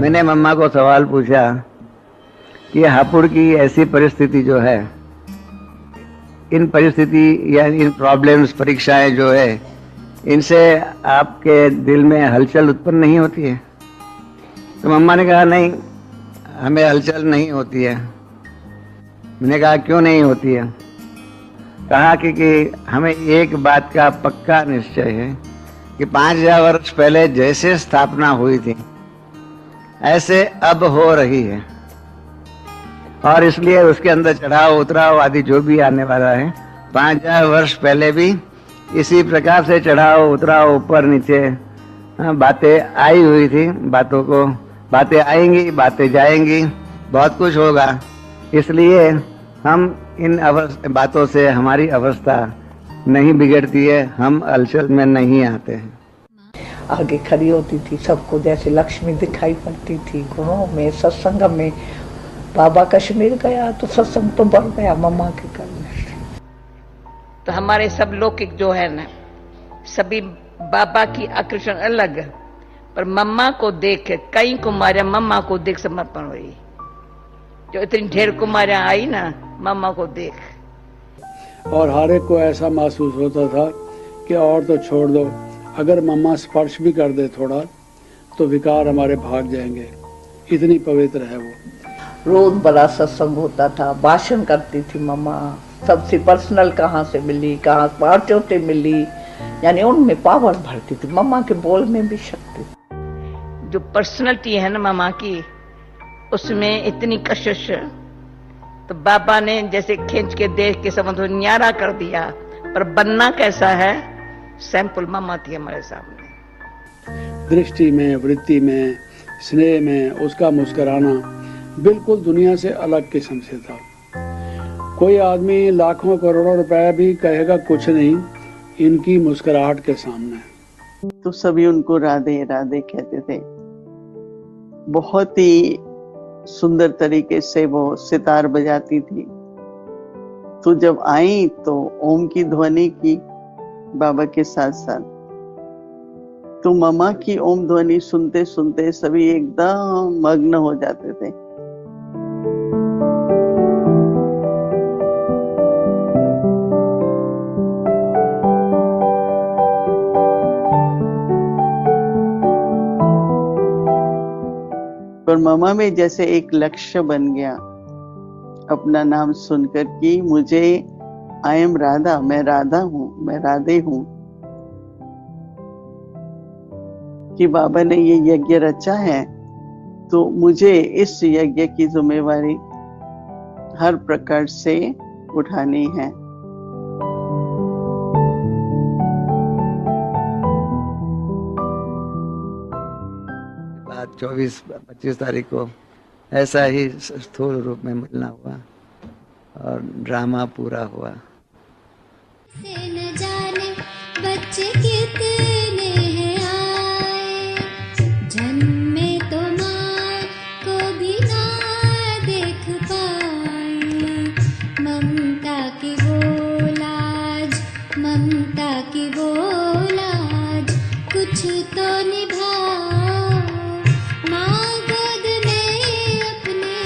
मैंने मम्मा को सवाल पूछा कि हापुड़ की ऐसी परिस्थिति जो है, इन परिस्थिति या इन प्रॉब्लम्स, परीक्षाएं जो है, इनसे आपके दिल में हलचल उत्पन्न नहीं होती है? तो मम्मा ने कहा नहीं, हमें हलचल नहीं होती है। मैंने कहा क्यों नहीं होती है? कहा कि हमें एक बात का पक्का निश्चय है कि 5000 वर्ष पहले जैसे स्थापना हुई थी ऐसे अब हो रही है, और इसलिए उसके अंदर चढ़ाव उतराव आदि जो भी आने वाला है, 5000 वर्ष पहले भी इसी प्रकार से चढ़ाव उतराव ऊपर नीचे बातें आई हुई थी। बातें आएंगी, बातें जाएंगी, बहुत कुछ होगा। इसलिए हम इन बातों से हमारी अवस्था नहीं बिगड़ती है, हम हलचल में नहीं आते हैं। आगे खड़ी होती थी, सबको जैसे लक्ष्मी दिखाई पड़ती थी। घरों में, सत्संग में, बाबा कश्मीर गया तो सत्संग तो बढ़ गया मम्मा के करने से। तो हमारे सब लौकिक जो है ना, सभी बाबा की आकर्षण अलग, पर मम्मा को देख कई कुमारियां मम्मा को देख समर्पण हुई। जो इतनी ढेर कुमारियां आई ना मम्मा को देख, और हर एक को ऐसा महसूस होता था कि और तो छोड़ दो, अगर मम्मा स्पर्श भी कर दे थोड़ा तो विकार हमारे भाग जाएंगे, इतनी पवित्र है वो। रोज बड़ा सत्संग होता था, भाषण करती थी मम्मा, सबसे पर्सनल कहाँ से मिली, कहाँ पार्टियों से मिली, यानी उनमें पावर भरती थी, मम्मा के बोल में भी शक्ति थी। जो पर्सनैलिटी है ना मामा की, उसमें इतनी कशिश, तो बाबा ने जैसे खींच के देख के समझ न्यारा कर दिया, पर बनना कैसा है सैंपल मामा थी हमारे सामने। दृष्टि में, वृत्ति में, स्नेह में उसका मुस्कुराना बिल्कुल दुनिया से अलग किस्म से था। कोई आदमी लाखों करोड़ों रुपए भी कहेगा कुछ नहीं इनकी मुस्कुराहट के सामने। तो सभी उनको राधे राधे कहते थे। बहुत ही सुंदर तरीके से वो सितार बजाती थी। तो जब आई तो ओम की ध्वनि की बाबा के साथ साथ, तो मम्मा की ओम ध्वनि सुनते सुनते सभी एकदम मग्न हो जाते थे। पर मम्मा में जैसे एक लक्ष्य बन गया अपना नाम सुनकर कि मुझे आई एम राधा, मैं राधा हूं, मैं राधे हूं, कि बाबा ने ये यज्ञ रचा है तो मुझे इस यज्ञ की जिम्मेवारी हर प्रकार से उठानी है। बात 24-25 तारीख को ऐसा ही स्थूल रूप में मिलना हुआ और ड्रामा पूरा हुआ। से न जाने बच्चे कितने हैं आए, जन्मे तो माँ को भी ना देख पाए। ममता की वो लाज, ममता की वो लाज, कुछ तो निभाओ माँ गोद में अपने,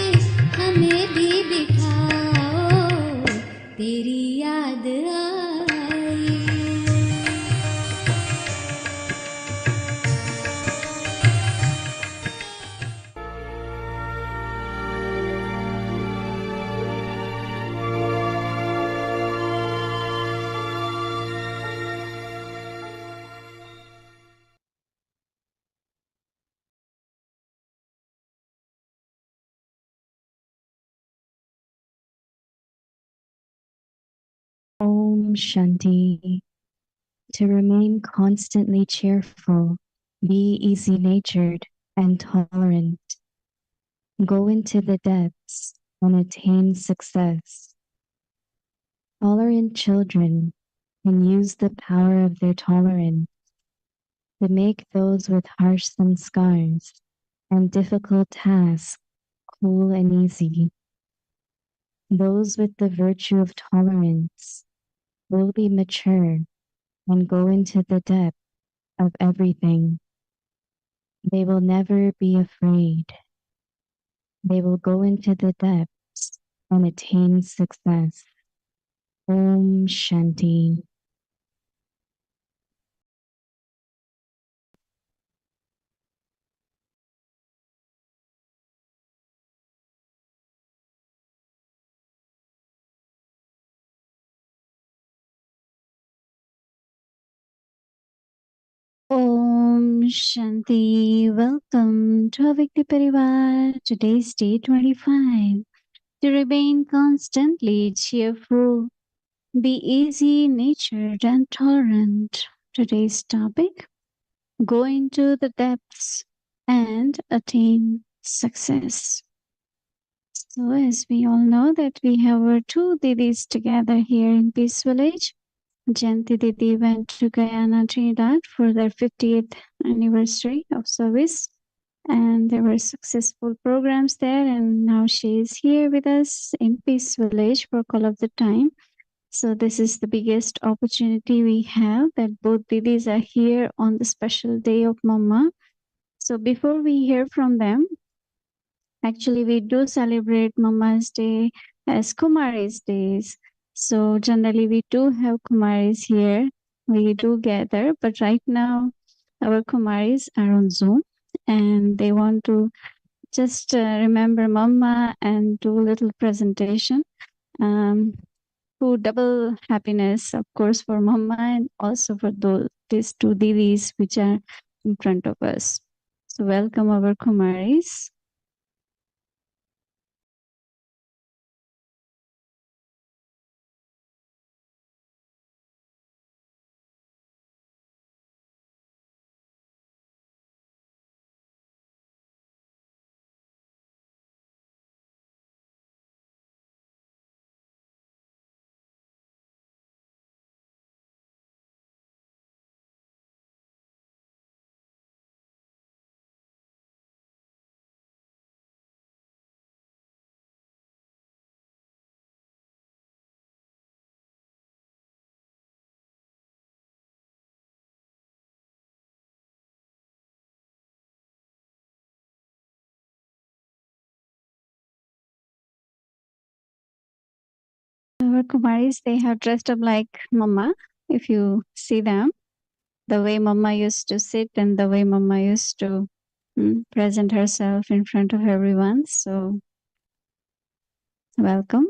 हमें भी बिठाओ, तेरी याद आई। Om Shanti. To remain constantly cheerful, be easy-natured and tolerant. Go into the depths and attain success. Tolerant children can use the power of their tolerance to make those with harsh sanskars and difficult tasks cool and easy. Those with the virtue of tolerance will be mature and go into the depth of everything. They will never be afraid. They will go into the depths and attain success. Om Shanti. Om Shanti. Welcome to Avyakti Parivar. Today's day 25. To remain constantly cheerful, be easy-natured and tolerant. Today's topic: go into the depths and attain success. So as we all know that we have our two Didis together here in Peace Village. Shanti Didi went to Guyana, Trinidad for their 50th anniversary of service, and there were successful programs there, and now she is here with us in Peace Village for all of the time. So this is the biggest opportunity we have, that both Didis are here on the special day of Mama. So before we hear from them, actually we do celebrate Mama's Day as Kumaris Days. So generally we do have Kumaris here. We do gather, but right now our Kumaris are on Zoom and they want to just remember Mama and do a little presentation. for double happiness, of course, for Mama and also for these two Didis which are in front of us. So welcome our Kumaris. Our Kumaris, they have dressed up like Mama. If you see them, the way Mama used to sit and the way Mama used to present herself in front of everyone. So welcome.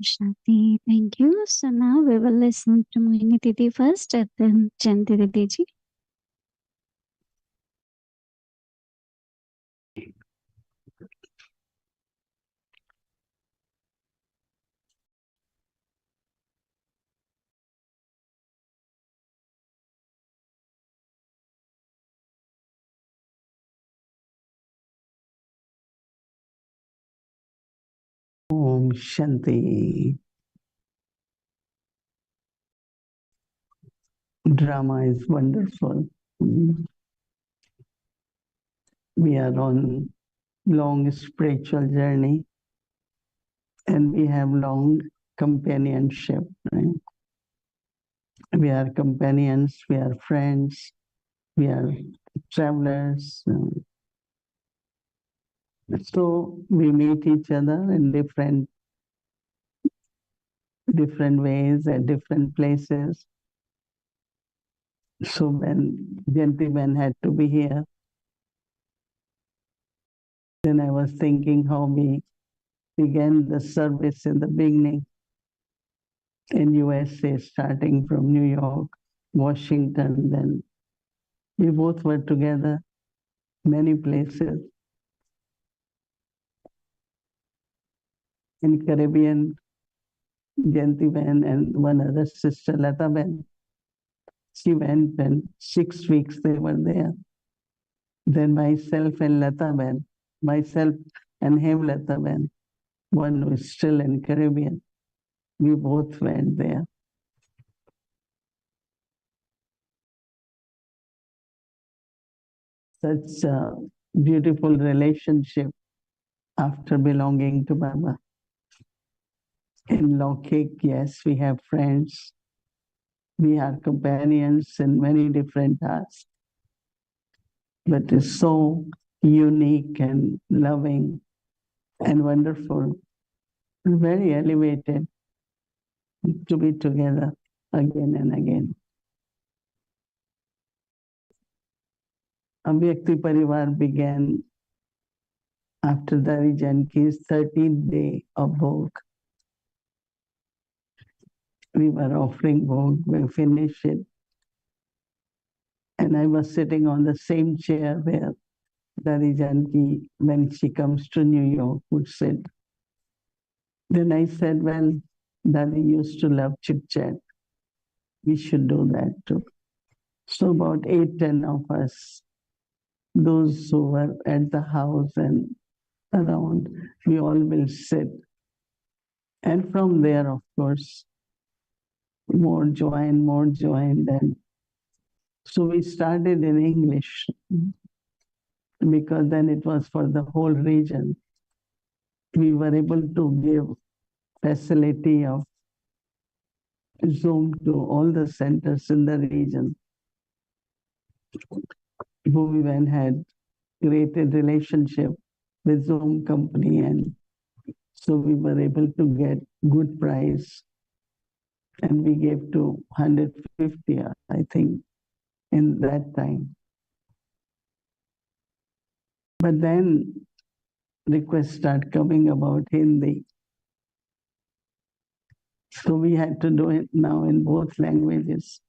Shanti, thank you. So now we will listen to Mohini Didi first and then Shanti Didi ji. Om Shanti. Drama is wonderful. We are on long spiritual journey and we have long companionship. Right? We are companions, we are friends, we are travelers. So we meet each other in different ways at different places. So when gentlemen had to be here, then I was thinking how we began the service in the beginning in USA, starting from New York, Washington. Then we both were together many places. In Caribbean, Gentleman and one other sister, Lata Ben. She went and 6 weeks they were there. Then myself and Lata Ben, myself and him, Lata Ben, one who is still in Caribbean. We both went there. Such a beautiful relationship after belonging to Baba. In Lokik, yes, we have friends. We are companions in many different tasks. But it's so unique and loving and wonderful, and very elevated to be together again and again. Avyakti Parivar began after Dari Janki's 13th day of Bhog. We were offering Bhog, we finished it. And I was sitting on the same chair where Dari Janki, when she comes to New York, would sit. Then I said, well, Dari used to love chit-chat. We should do that too. So about 8-10 of us, those who were at the house and around, we all will sit. And from there, of course, more join. And so we started in English because then it was for the whole region. We were able to give facility of Zoom to all the centers in the region who we then had created relationship with Zoom company, and so we were able to get good price, and we gave to 150, I think, in that time. But then requests start coming about Hindi. So we had to do it now in both languages.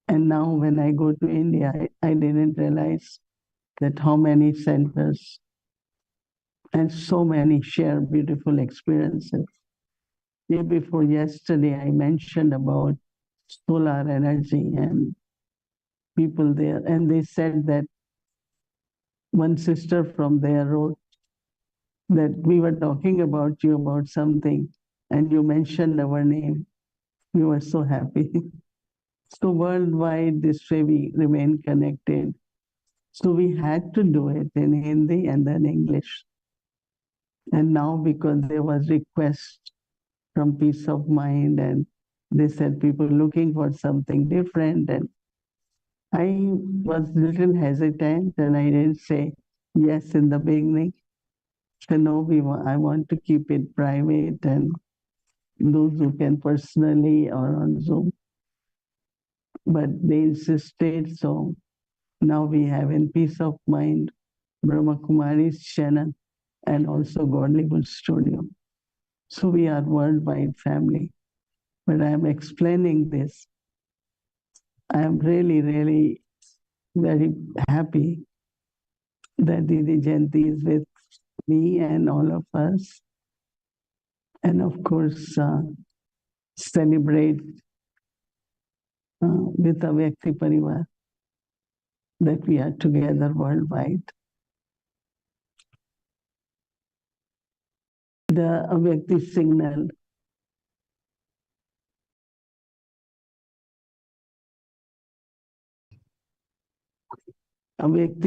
And now when I go to India, I didn't realize that how many centers and so many share beautiful experiences. Day before yesterday, I mentioned about solar energy and people there, and they said that one sister from there wrote that we were talking about you about something, and you mentioned our name. We were so happy. So worldwide, this way we remain connected. So we had to do it in Hindi and then English. And now because there was request from Peace of Mind, and they said people looking for something different, and I was a little hesitant and I didn't say yes in the beginning. So no, I want to keep it private, and those who can personally or on Zoom. But they insisted, so now we have in Peace of Mind, Brahmakumaris Channel, and also Godlywood Studio. So we are worldwide family. But I am explaining this. I am really, really very happy that Didi Jayanti is with me and all of us. And of course, celebrate with Avyakti Parivar that we are together worldwide. The Avyakti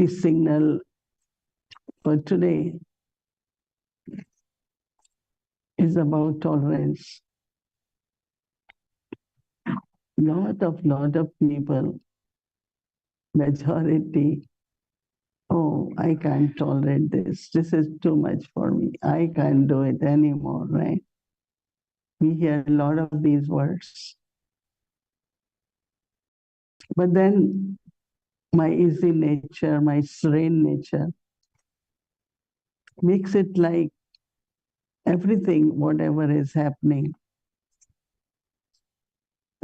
signal for today is about tolerance. Lot of people, majority, oh, I can't tolerate this. This is too much for me. I can't do it anymore, right? We hear a lot of these words. But then my easy nature, my serene nature, makes it like everything, whatever is happening.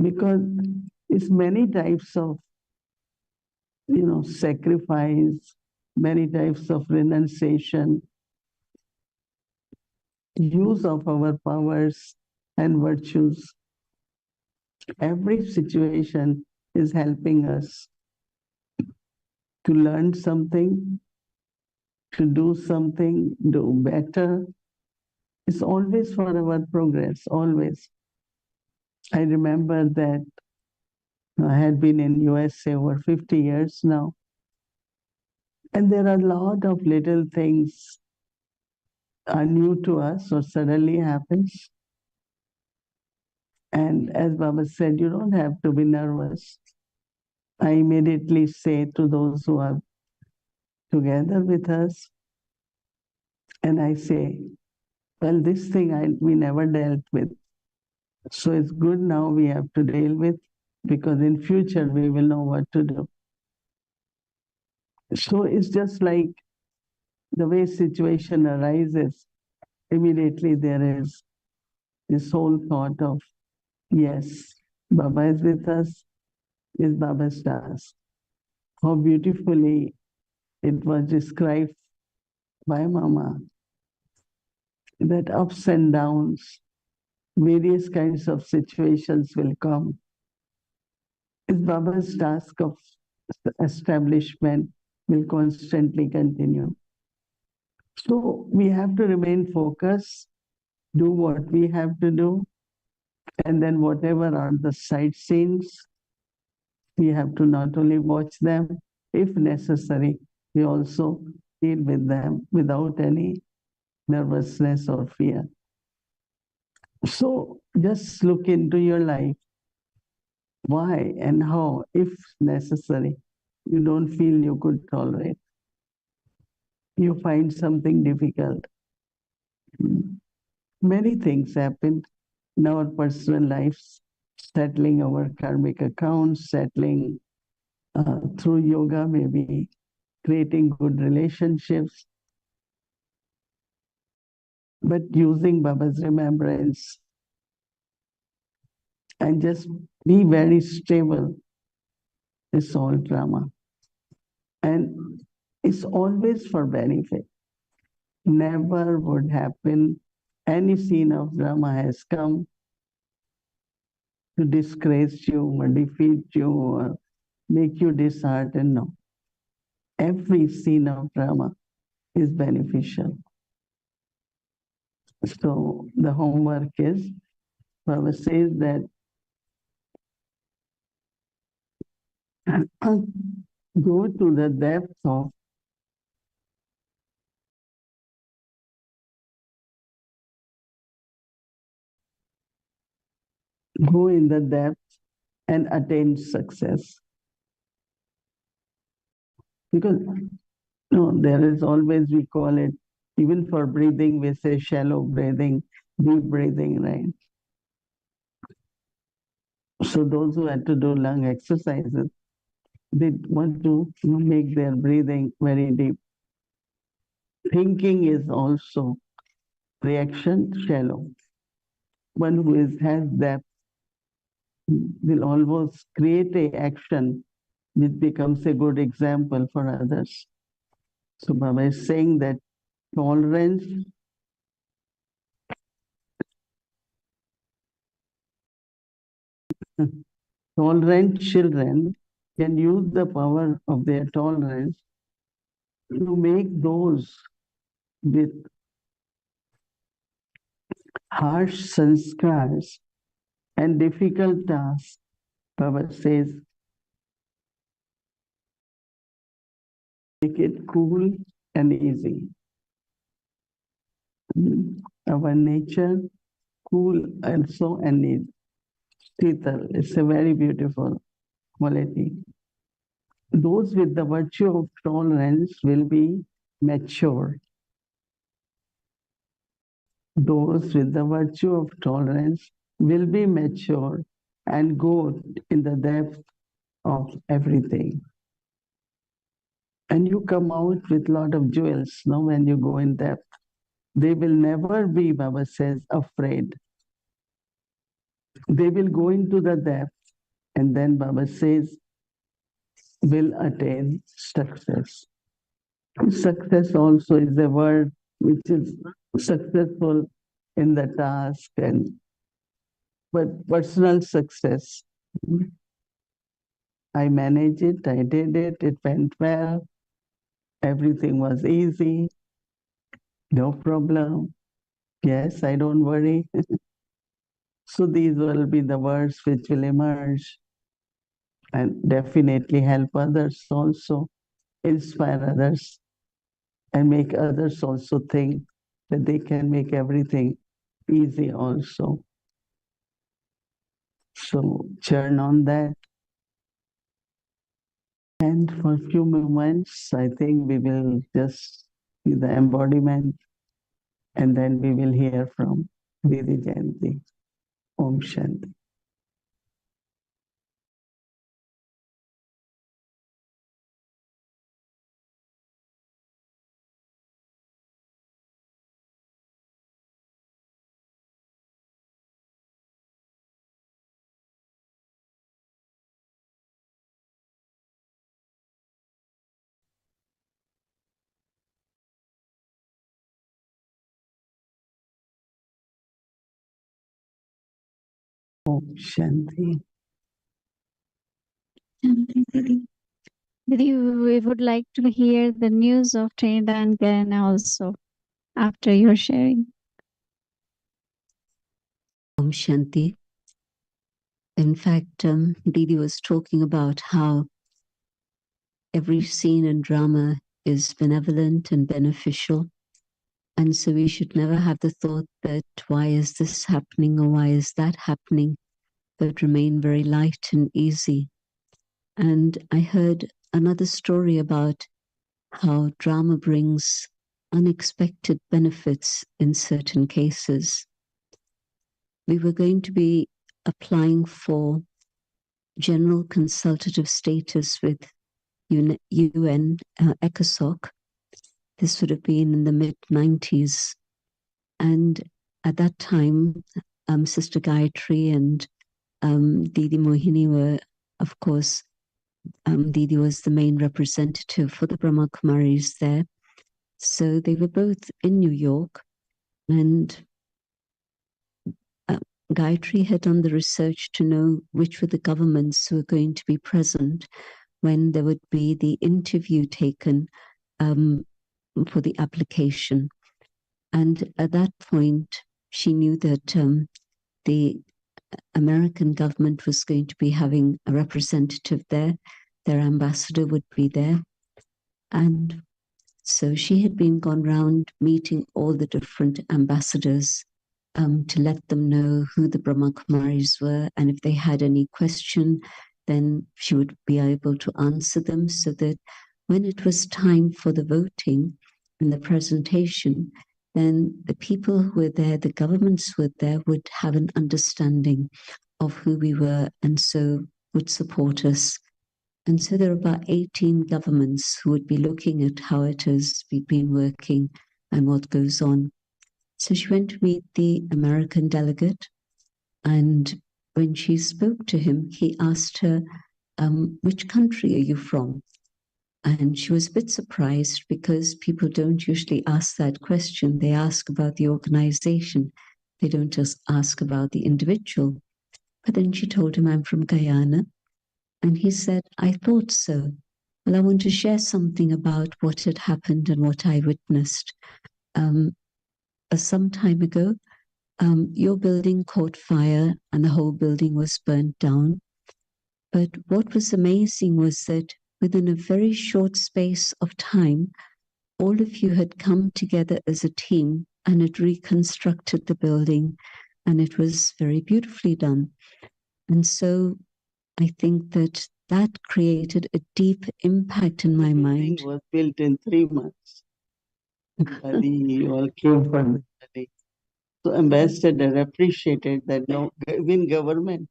Because it's many types of, sacrifice, many types of renunciation, use of our powers and virtues. Every situation is helping us to learn something, to do something, do better. It's always for our progress, always. I remember that I had been in USA over 50 years now. And there are a lot of little things are new to us or suddenly happens. And as Baba said, you don't have to be nervous. I immediately say to those who are together with us, and I say, well, this thing we never dealt with. So it's good now we have to deal with, because in future we will know what to do. So it's just like the way situation arises, immediately there is this whole thought of, yes, Baba is with us, is Baba's task. How beautifully it was described by Mama, that ups and downs, various kinds of situations will come. It's Baba's task of establishment will constantly continue. So we have to remain focused, do what we have to do, and then whatever are the side scenes, we have to not only watch them, if necessary, we also deal with them without any nervousness or fear. So just look into your life. Why and how, if necessary, you don't feel you could tolerate. You find something difficult. Many things happened in our personal lives, settling our karmic accounts, settling through yoga, maybe creating good relationships, but using Baba's remembrance and just be very stable is all drama. And it's always for benefit. Never would happen any scene of drama has come to disgrace you or defeat you or make you disheartened. No. Every scene of drama is beneficial. So the homework is, Baba says that go to the depth of go in the depth and attain success. Because there is always, we call it, even for breathing, we say shallow breathing, deep breathing, right? So those who had to do lung exercises, they want to make their breathing very deep. Thinking is also reaction shallow. one who has depth will always create a action which becomes a good example for others. So Baba is saying that tolerance tolerant children can use the power of their tolerance to make those with harsh sanskars and difficult tasks, Baba says, make it cool and easy. Our nature, cool also and easy. Tital is a very beautiful quality. Those with the virtue of tolerance will be mature. Those with the virtue of tolerance will be mature and go in the depth of everything. And you come out with a lot of jewels, no, when you go in depth. They will never be, Baba says, afraid. They will go into the depth, and then Baba says, will attain success. Success also is a word which is successful in the task, but personal success. I managed it, I did it, it went well, everything was easy, no problem. Yes, I don't worry. So these will be the words which will emerge and definitely help others also, inspire others, and make others also think that they can make everything easy also. So churn on that. And for a few moments, I think we will just see the embodiment, and then we will hear from Didi Jayanti. Om Shanti. Om Shanti. Shanti Didi. Didi, we would like to hear the news of Trinidad and Guyana also after your sharing. Om Shanti. In fact, Didi was talking about how every scene in drama is benevolent and beneficial. And so we should never have the thought that why is this happening or why is that happening, but remain very light and easy. And I heard another story about how drama brings unexpected benefits in certain cases. We were going to be applying for general consultative status with UN ECOSOC. This would have been in the mid-90s. And at that time, Sister Gayatri and Didi Mohini were, of course, Didi was the main representative for the Brahmakumaris there. So they were both in New York, and Gayatri had done the research to know which were the governments who were going to be present when there would be the interview taken for the application. And at that point, she knew that the American government was going to be having a representative there. Their ambassador would be there. And so she had gone round meeting all the different ambassadors to let them know who the Brahmakumaris were, and if they had any question, then she would be able to answer them, so that when it was time for the voting and the presentation, then the people who were there, the governments who were there, would have an understanding of who we were, and so would support us. And so there are about 18 governments who would be looking at how it has been working and what goes on. So she went to meet the American delegate, And when she spoke to him, he asked her, which country are you from? And she was a bit surprised because people don't usually ask that question. They ask about the organization. They don't just ask about the individual. But then she told him, I'm from Guyana. And he said, I thought so. Well, I want to share something about what had happened and what I witnessed. Some time ago, your building caught fire and the whole building was burnt down. But what was amazing was that within a very short space of time, all of you had come together as a team and had reconstructed the building, and it was very beautifully done. And so I think that that created a deep impact in my mind. It was built in 3 months. You all came from Delhi. So Ambassador appreciated that no, even government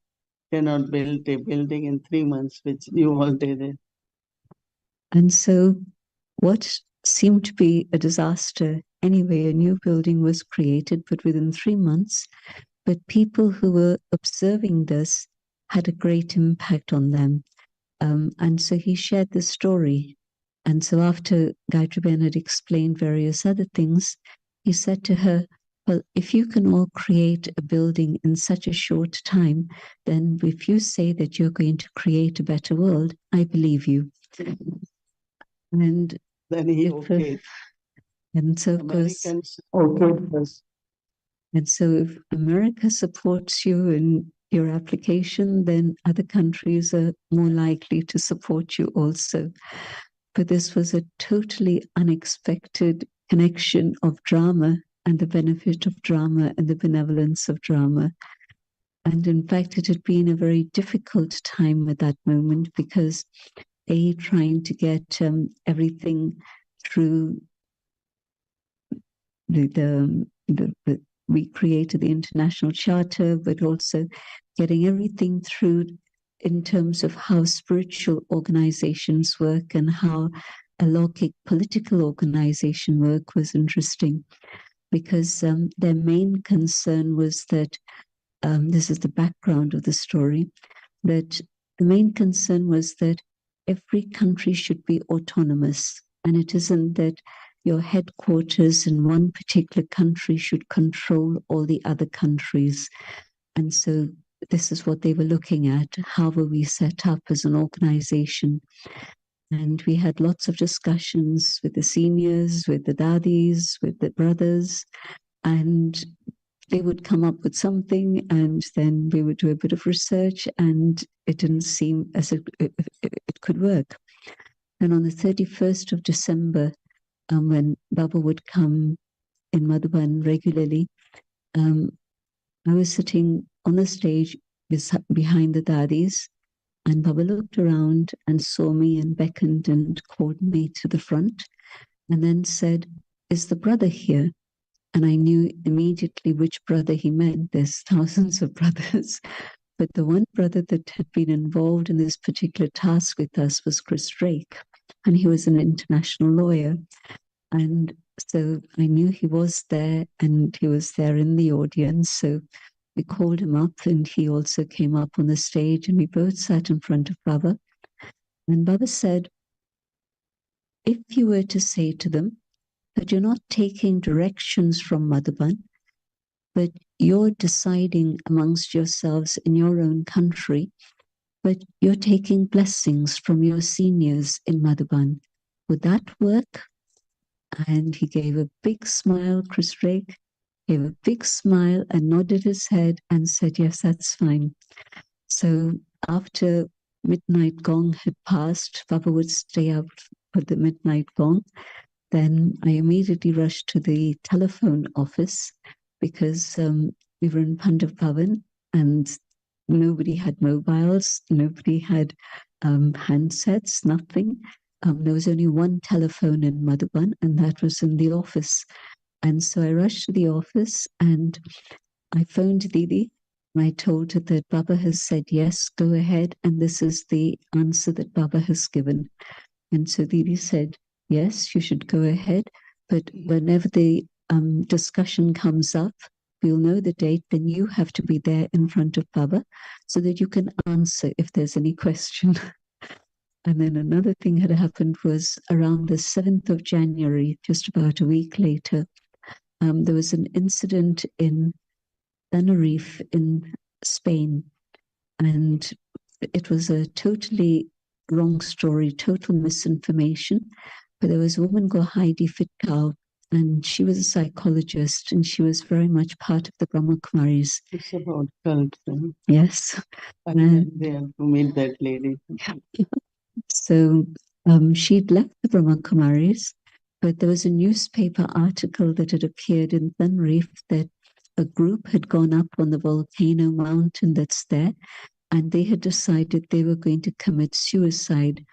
cannot build a building in 3 months, which you all did it. And so what seemed to be a disaster, anyway, a new building was created, but within 3 months, but people who were observing this had a great impact on them. And so he shared the story. And so after Gayatri Ben had explained various other things, he said to her, well, if you can all create a building in such a short time, then if you say that you're going to create a better world, I believe you. And then he okayed. And so, of course, okayed. And so if America supports you in your application, then other countries are more likely to support you also. But this was a totally unexpected connection of drama and the benefit of drama and the benevolence of drama. And in fact, it had been a very difficult time at that moment because trying to get everything through we created the international charter, but also getting everything through in terms of how spiritual organizations work and how a alaukic political organization work was interesting, because their main concern was that, this is the background of the story, that the main concern was that every country should be autonomous, and it isn't that your headquarters in one particular country should control all the other countries. And so this is what they were looking at. How were we set up as an organization? And we had lots of discussions with the seniors, with the daddies, with the brothers, and they would come up with something, and then we would do a bit of research, and it didn't seem as if it could work. And on the 31st of December, when Baba would come in Madhuban regularly, I was sitting on the stage behind the daddies, and Baba looked around and saw me and beckoned and called me to the front, and then said, "Is the brother here?" And I knew immediately which brother he meant. There's thousands of brothers. But the one brother that had been involved in this particular task with us was Chris Drake, and he was an international lawyer. And so I knew he was there, and he was there in the audience. So we called him up, and he also came up on the stage, and we both sat in front of Baba. And Baba said, if you were to say to them that you're not taking directions from Madhuban, but you're deciding amongst yourselves in your own country, but you're taking blessings from your seniors in Madhuban, would that work? And he gave a big smile, Chris Drake gave a big smile and nodded his head and said, yes, that's fine. So after midnight gong had passed, Baba would stay up for the midnight gong. Then I immediately rushed to the telephone office because we were in Pandav Bhavan and nobody had mobiles, nobody had handsets, nothing. There was only one telephone in Madhuban, and that was in the office. And so I rushed to the office and I phoned Didi. I told her that Baba has said, yes, go ahead. And this is the answer that Baba has given. And so Didi said, yes, you should go ahead. But whenever the discussion comes up, we'll know the date, then you have to be there in front of Baba so that you can answer if there's any question. And then another thing had happened was around the 7th of January, just about a week later, there was an incident in Tenerife in Spain. And it was a totally wrong story, total misinformation. But there was a woman called Heidi Fitkow, and she was a psychologist, and she was very much part of the Brahma Kumaris. It's about cult. Yes. I went there to meet that lady. So she'd left the Brahma Kumaris, but there was a newspaper article that had appeared in Tenerife that a group had gone up on the volcano mountain that's there, and they had decided they were going to commit suicide,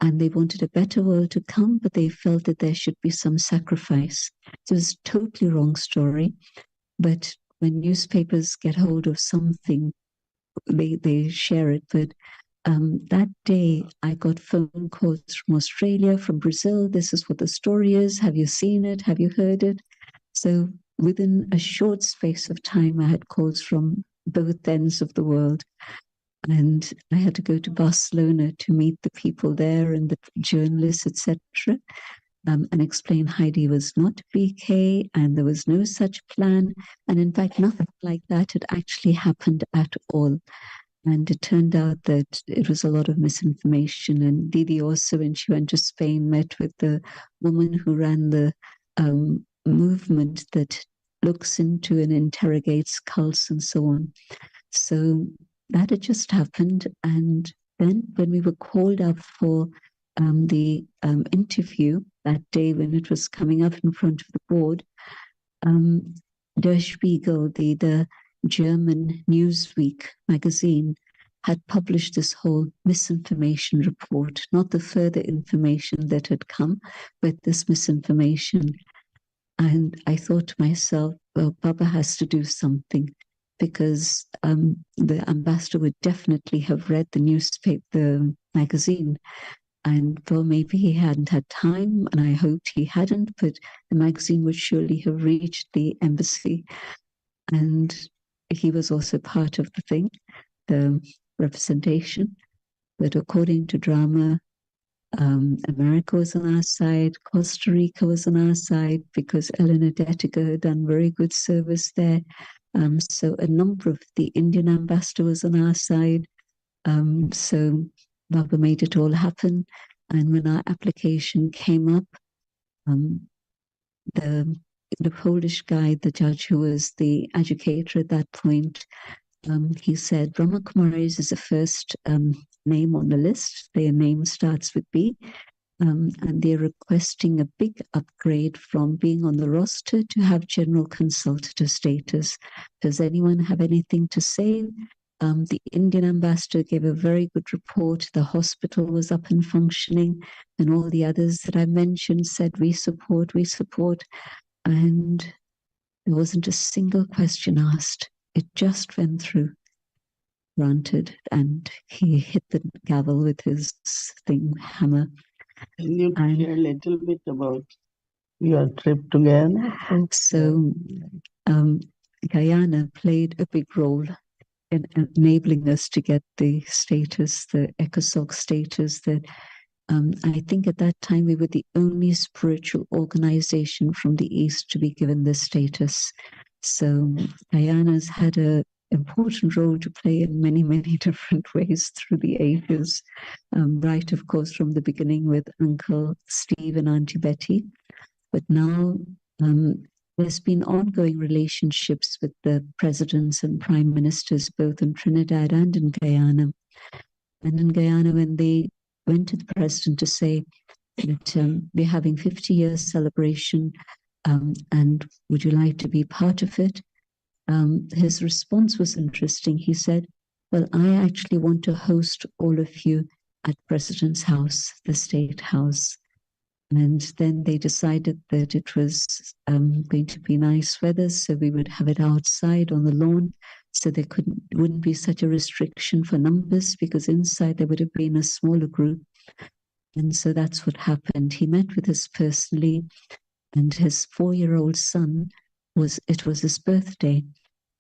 and they wanted a better world to come, but they felt that there should be some sacrifice. So it was a totally wrong story, but when newspapers get hold of something, they share it. But that day I got phone calls from Australia, from Brazil. This is what the story is. Have you seen it? Have you heard it? So within a short space of time, I had calls from both ends of the world. And I had to go to Barcelona to meet the people there and the journalists, etc., and explain Heidi was not BK and there was no such plan. And in fact, nothing like that had actually happened at all. And it turned out that it was a lot of misinformation. And Didi also, when she went to Spain, met with the woman who ran the movement that looks into and interrogates cults and so on. So that had just happened. And then when we were called up for the interview that day, when it was coming up in front of the board, Der Spiegel, the German Newsweek magazine, had published this whole misinformation report, not the further information that had come, but this misinformation. And I thought to myself, well, Baba has to do something, because the ambassador would definitely have read the newspaper, the magazine, and well, maybe he hadn't had time, and I hoped he hadn't, but the magazine would surely have reached the embassy. And he was also part of the thing, the representation. But according to drama, America was on our side, Costa Rica was on our side, because Eleanor Detica had done very good service there. So a number of the Indian ambassador was on our side. So Baba made it all happen. And when our application came up, the Polish guy, the judge who was the educator at that point, he said, Brahma Kumaris is the first name on the list. Their name starts with B. And they're requesting a big upgrade from being on the roster to have general consultative status. Does anyone have anything to say? The Indian ambassador gave a very good report. The hospital was up and functioning, and all the others that I mentioned said, we support. And there wasn't a single question asked. It just went through. Granted, and he hit the gavel with his hammer. Can you share a little bit about your trip to Guyana? So Guyana played a big role in enabling us to get the status, the ECOSOC status, that I think at that time we were the only spiritual organization from the East to be given this status. So Guyana's had an important role to play in many, many different ways through the ages. Right, of course, from the beginning with Uncle Steve and Auntie Betty. But now there's been ongoing relationships with the presidents and prime ministers, both in Trinidad and in Guyana. And in Guyana, when they went to the president to say that we're having 50-year celebration, and would you like to be part of it? His response was interesting. He said, well, I actually want to host all of you at President's house, the State House. And then they decided that it was going to be nice weather, so we would have it outside on the lawn, so there wouldn't be such a restriction for numbers, because inside there would have been a smaller group. And so that's what happened. He met with us personally, and his 4-year-old son it was his birthday,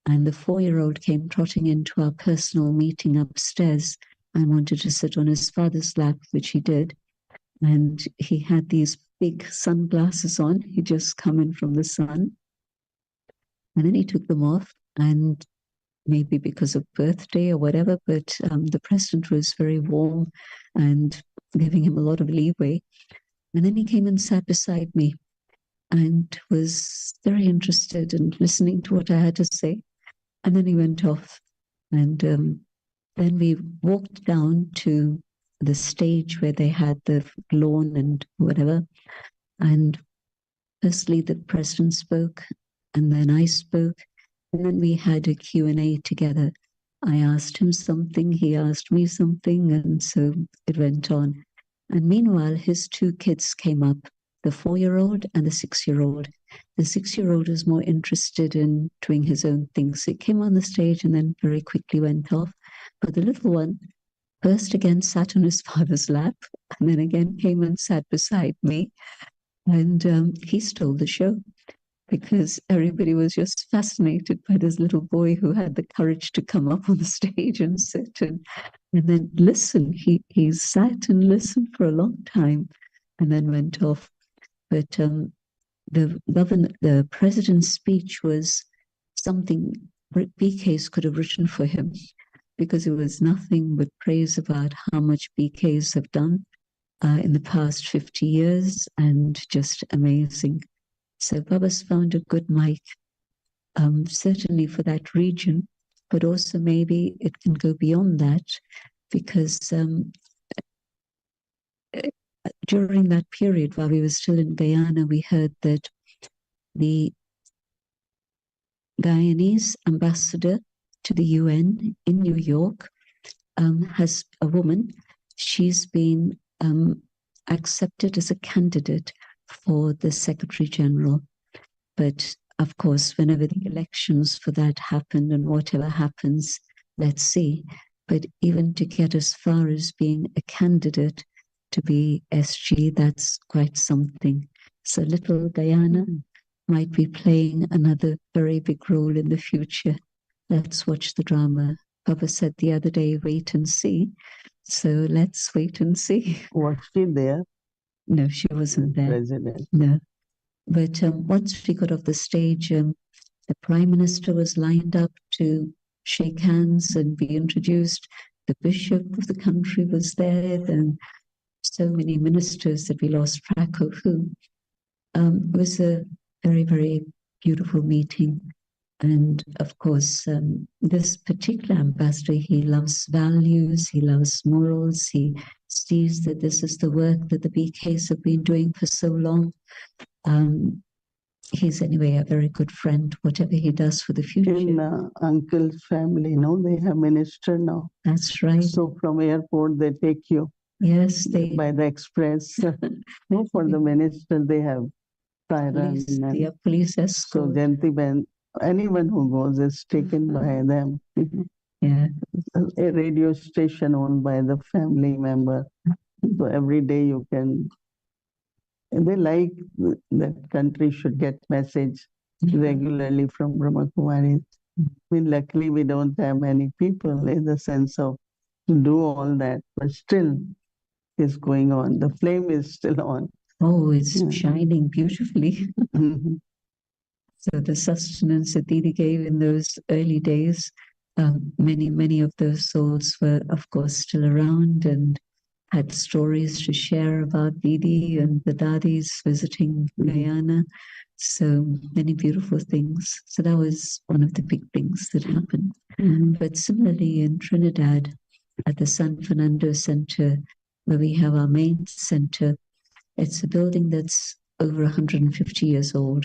and the 4-year-old came trotting into our personal meeting upstairs and wanted to sit on his father's lap, which he did. And he had these big sunglasses on. He'd just come in from the sun. And then he took them off, and maybe because of birthday or whatever, but the president was very warm and giving him a lot of leeway. And then he came and sat beside me and was very interested in listening to what I had to say. And then he went off. And then we walked down to the stage where they had the lawn and whatever. And firstly, the president spoke, and then I spoke. And then we had a Q&A together. I asked him something, he asked me something, and so it went on. And meanwhile, his 2 kids came up, the 4-year-old and the 6-year-old. The 6-year-old was more interested in doing his own things. He came on the stage and then very quickly went off. But the little one first again sat on his father's lap, and then again came and sat beside me. And he stole the show, because everybody was just fascinated by this little boy who had the courage to come up on the stage and sit and then listen. He sat and listened for a long time and then went off. But the president's speech was something BKs could have written for him, because it was nothing but praise about how much BKs have done in the past 50 years, and just amazing. So Baba's found a good mic, certainly for that region, but also maybe it can go beyond that, because during that period while we were still in Guyana, we heard that the Guyanese ambassador to the UN in New York has a woman. She's been accepted as a candidate for the Secretary General. But of course, whenever the elections for that happen, and whatever happens, let's see. But even to get as far as being a candidate to be SG, that's quite something. So little Guyana might be playing another very big role in the future. Let's watch the drama. Papa said the other day, wait and see. So let's wait and see. Was she there? No, she wasn't there. President. No. But once we got off the stage, the Prime Minister was lined up to shake hands and be introduced. The Bishop of the country was there, and so many ministers that we lost track of who. It was a very, very beautiful meeting. And of course, this particular ambassador, he loves values, he loves morals, he sees that this is the work that the BKs have been doing for so long. He's anyway a very good friend, whatever he does for the future. In uncle's family, no, they have minister now. That's right. So from airport, they take you. Yes, they by the express. No, for the minister, they have police, they have police escort. So Janti, anyone who goes is taken by them. Yeah. A radio station owned by the family member. So every day you can. They like that country should get message regularly from Brahmakumaris. I mean, luckily we don't have many people in the sense of to do all that, but still it's going on. The flame is still on. Oh, it's shining beautifully. So the sustenance that Didi gave in those early days, many of those souls were, of course, still around and had stories to share about Didi and the Dadis visiting Guyana. So many beautiful things. So that was one of the big things that happened. But similarly in Trinidad, at the San Fernando Center, where we have our main center, it's a building that's over 150 years old,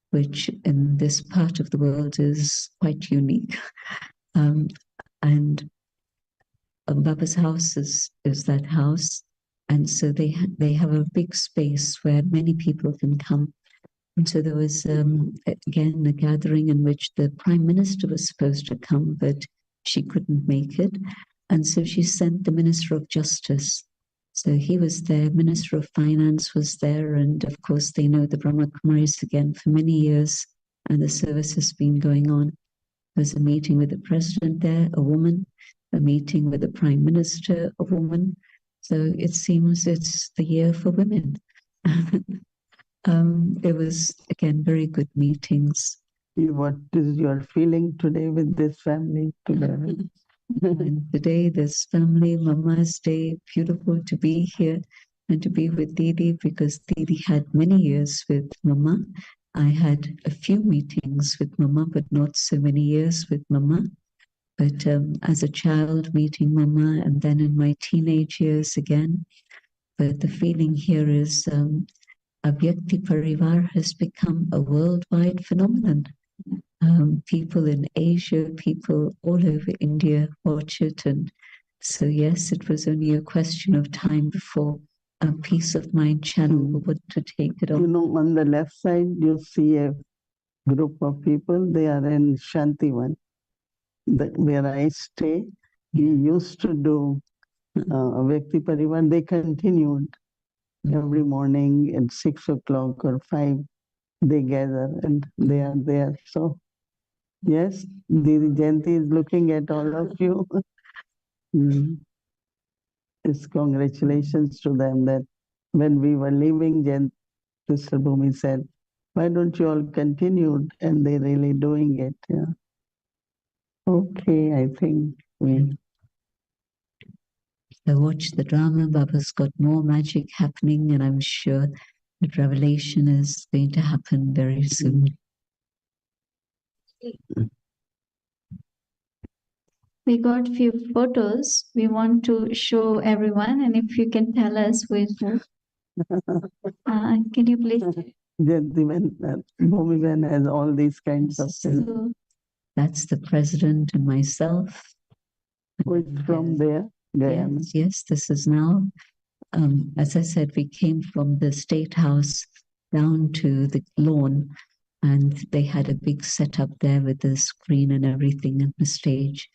which in this part of the world is quite unique. And Baba's house is that house. And so they have a big space where many people can come. And so there was, again, a gathering in which the Prime Minister was supposed to come, but she couldn't make it. And so she sent the Minister of Justice. So he was there, Minister of Finance was there, and of course they know the Brahma Kumaris again for many years. and the service has been going on. There's a meeting with the president there, a woman, a meeting with the prime minister, a woman. So it seems it's the year for women. It was, again, very good meetings. What is your feeling today with this family together? And today, this family, Mama's Day, beautiful to be here and to be with Didi, because Didi had many years with Mama. I had a few meetings with Mama, but not so many years with Mama. But as a child, meeting Mama, and then in my teenage years again. But the feeling here is Avyakti Parivar has become a worldwide phenomenon. People in Asia, people all over India watch it. And so, yes, it was only a question of time before a Peace of Mind channel would to take it on. You know, on the left side, you see a group of people. They are in Shanti one, where I stay. We used to do Avyakti Parivar. They continued every morning at 6 o'clock or 5. They gather and they are there. So, yes, Didi Jayanti is looking at all of you. It's congratulations to them that when we were leaving, Sister Bhumi said, why don't you all continue? And they're really doing it. Yeah. Okay, I think we... I watched the drama. Baba's got more magic happening, and I'm sure that revelation is going to happen very soon. We got few photos we want to show everyone, and if you can tell us with who. Can you please? Bhumi has all these kinds of things. So, that's the president and myself. Who is from there? Yes, yes, this is now. As I said, we came from the State House down to the lawn, and they had a big setup there with the screen and everything and the stage.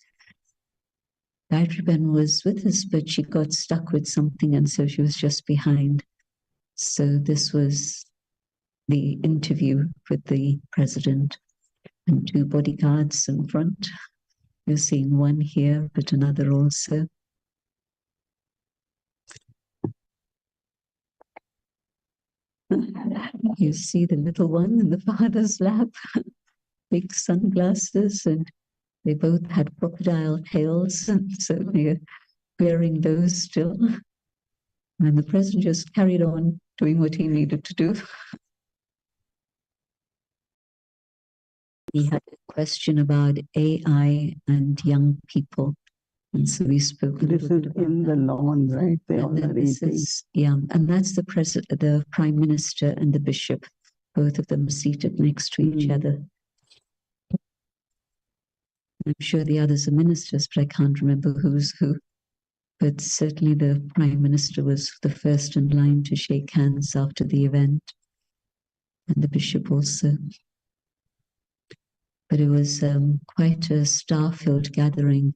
Madhuban was with us, but she got stuck with something, and so she was just behind. So this was the interview with the president and 2 bodyguards in front. You're seeing one here, but another also. You see the little one in the father's lap, big sunglasses, and they both had crocodile tails, and so they're wearing those still. And the president just carried on doing what he needed to do. He had a question about AI and young people. And so we spoke a This little is bit about in the lawn, right? They all are eating. And that's the prime minister and the bishop, both of them seated next to each other. I'm sure the others are ministers, but I can't remember who's who. But certainly the prime minister was the first in line to shake hands after the event, and the bishop also. But it was quite a star-filled gathering.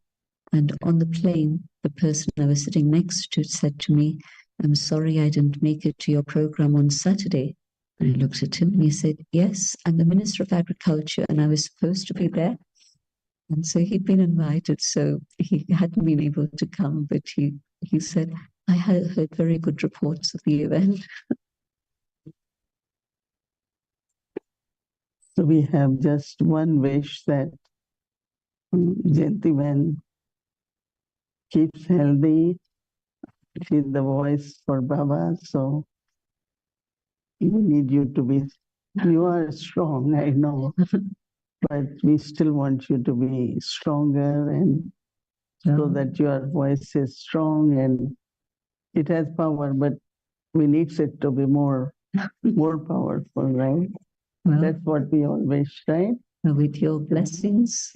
And on the plane, the person I was sitting next to said to me, I'm sorry I didn't make it to your program on Saturday. And I looked at him and he said, yes, I'm the Minister of Agriculture and I was supposed to be there. And so he'd been invited, so he hadn't been able to come, but he said, I had heard very good reports of the event. So we have just one wish that Jayanti keeps healthy. She's the voice for Baba, so we need you to be, you are strong, I know, but we still want you to be stronger, and so that your voice is strong and it has power, but we need it to be more powerful, right? Well, that's what we all wish, right? With your blessings,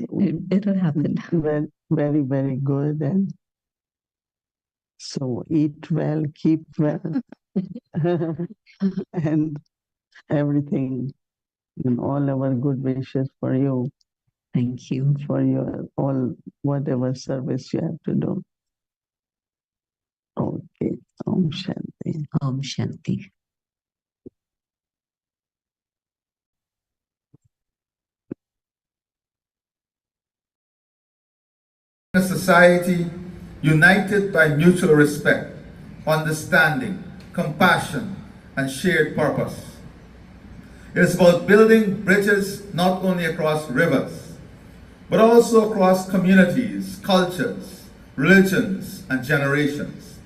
it'll happen. Very, very, very good. And so eat well, keep well, and everything, and all our good wishes for you. Thank you. For your all, whatever service you have to do. Okay. Om Shanti. Om Shanti. a society united by mutual respect, understanding, compassion, and shared purpose. It is about building bridges not only across rivers, but also across communities, cultures, religions, and generations.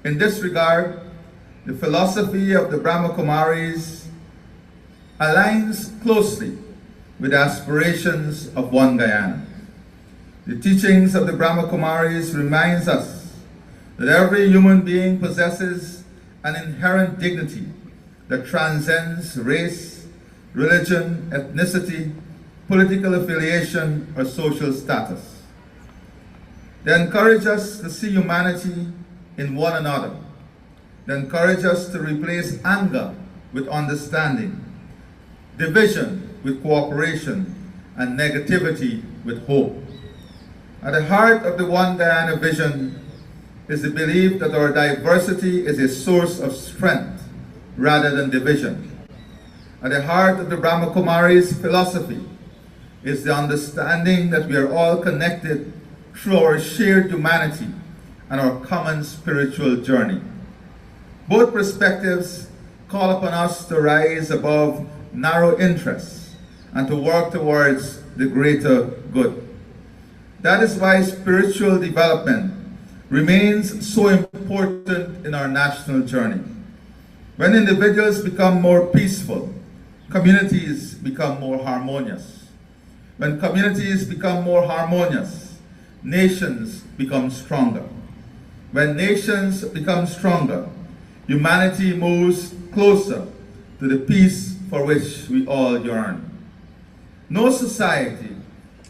In this regard, the philosophy of the Brahmakumaris aligns closely with the aspirations of One Guyana. The teachings of the Brahmakumaris reminds us that every human being possesses an inherent dignity that transcends race, religion, ethnicity, political affiliation, or social status. They encourage us to see humanity in one another. They encourage us to replace anger with understanding, division with cooperation, and negativity with hope. At the heart of the One Guyana vision is the belief that our diversity is a source of strength rather than division. At the heart of the Brahmakumaris philosophy is the understanding that we are all connected through our shared humanity and our common spiritual journey. Both perspectives call upon us to rise above narrow interests and to work towards the greater good. That is why spiritual development remains so important in our national journey. When individuals become more peaceful, communities become more harmonious. When communities become more harmonious, nations become stronger. When nations become stronger, humanity moves closer to the peace for which we all yearn. No society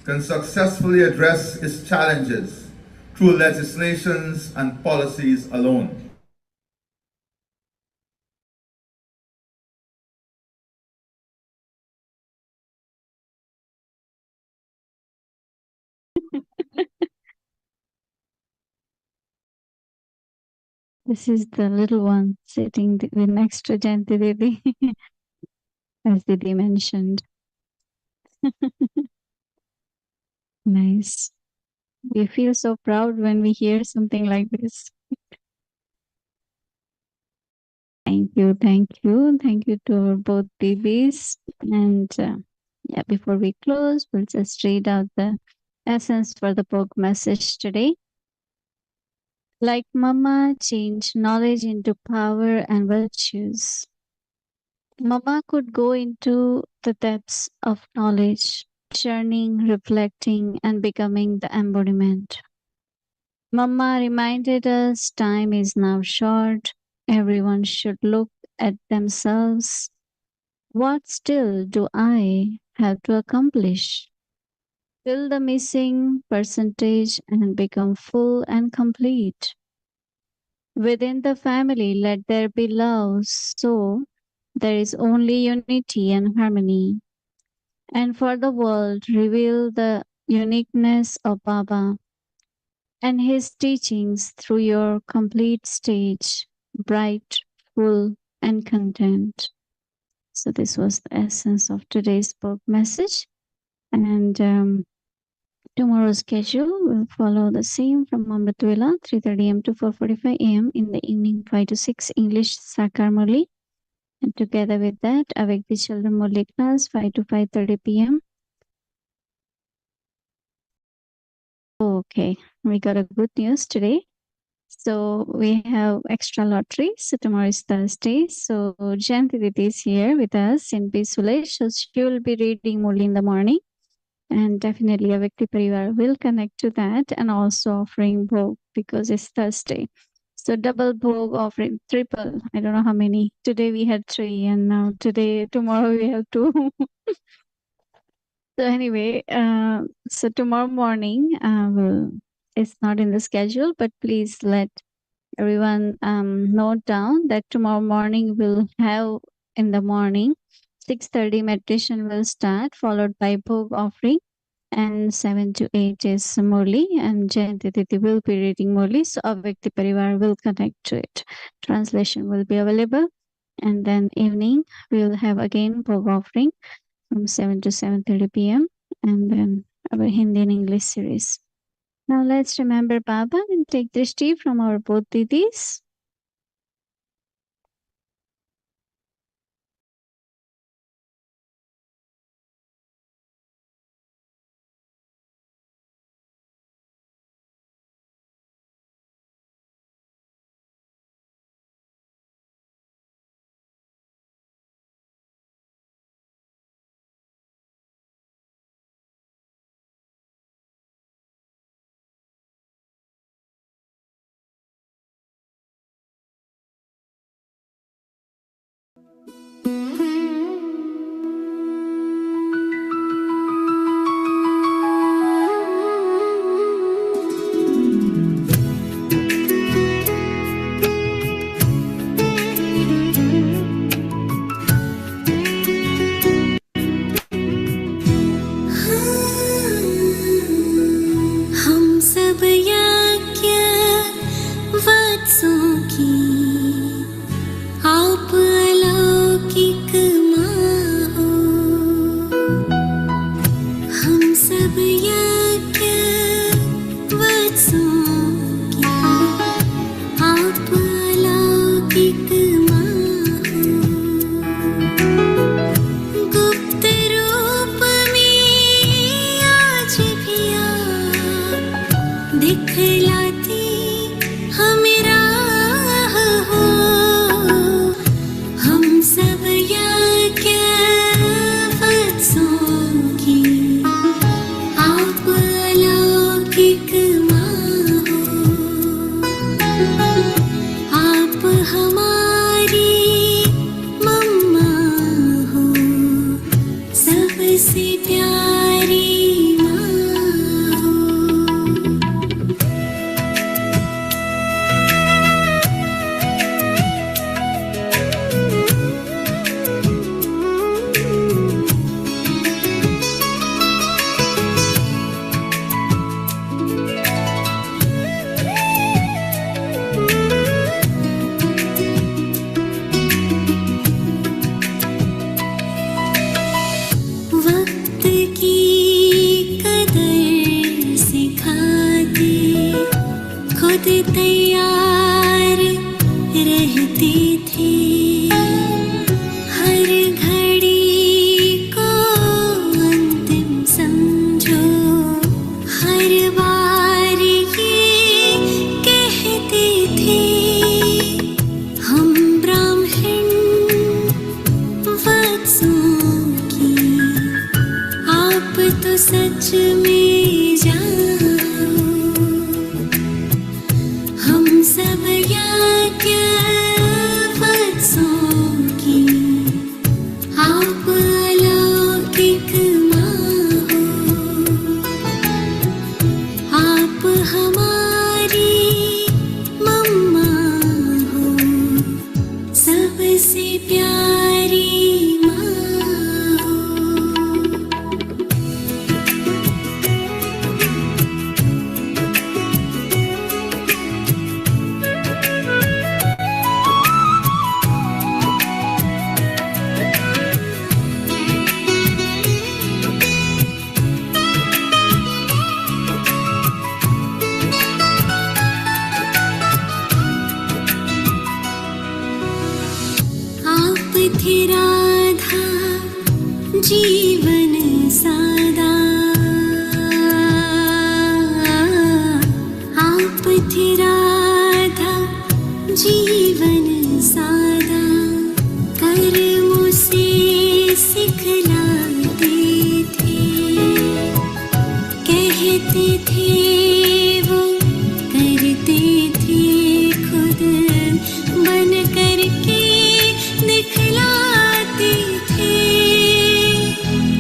can successfully address its challenges through legislations and policies alone. This is the little one sitting next to Shanti Didi, as Didi mentioned. Nice. We feel so proud when we hear something like this. Thank you, thank you. Thank you to both babies. And yeah, before we close, we'll just read out the essence for the book message today. Like Mama changed knowledge into power and virtues, Mama could go into the depths of knowledge, churning, reflecting, and becoming the embodiment. Mama reminded us time is now short. Everyone should look at themselves. What still do I have to accomplish? Fill the missing percentage and become full and complete. Within the family, let there be love, so there is only unity and harmony. And for the world, reveal the uniqueness of Baba and his teachings through your complete stage, bright, full, and content. So this was the essence of today's book message. And tomorrow's schedule will follow the same from Amritwela, 3:30 am to 4:45 am in the evening, 5 to 6 English Sakar Murli. And together with that, Avyakti Children Murli class, 5 to 5:30 p.m. Okay, we got a good news today. So we have extra lottery. So tomorrow is Thursday. So Shanti Didi is here with us in peacefully. So she will be reading Murli in the morning. And definitely Avyakti Parivar will connect to that and also offering bhog because it's Thursday. So double bhog offering, triple. I don't know how many. Today we had 3 and now tomorrow we have 2. So anyway, so tomorrow morning it's not in the schedule, but please let everyone note down that tomorrow morning we'll have in the morning 6:30 meditation will start, followed by bhog offering, and 7 to 8 is Murli, and Jayanti Didi will be reading Murli, so Avyakti Parivar will connect to it. Translation will be available, and then evening we'll have again bhog offering from 7 to 7:30 p.m. and then our Hindi and English series. Now let's remember Baba and take drishti from our both didis.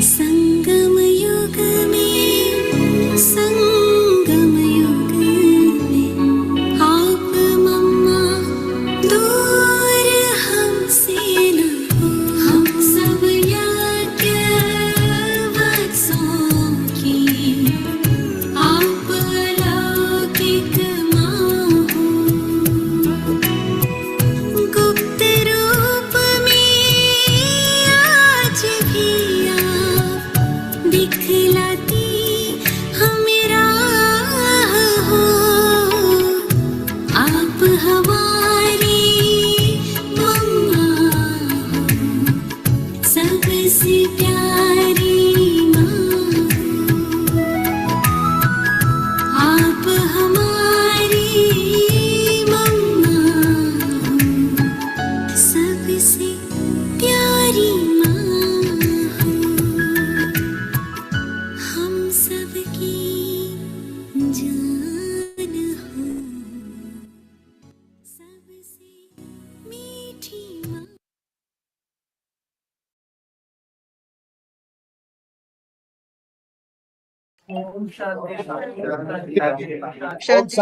Sangam Shanti.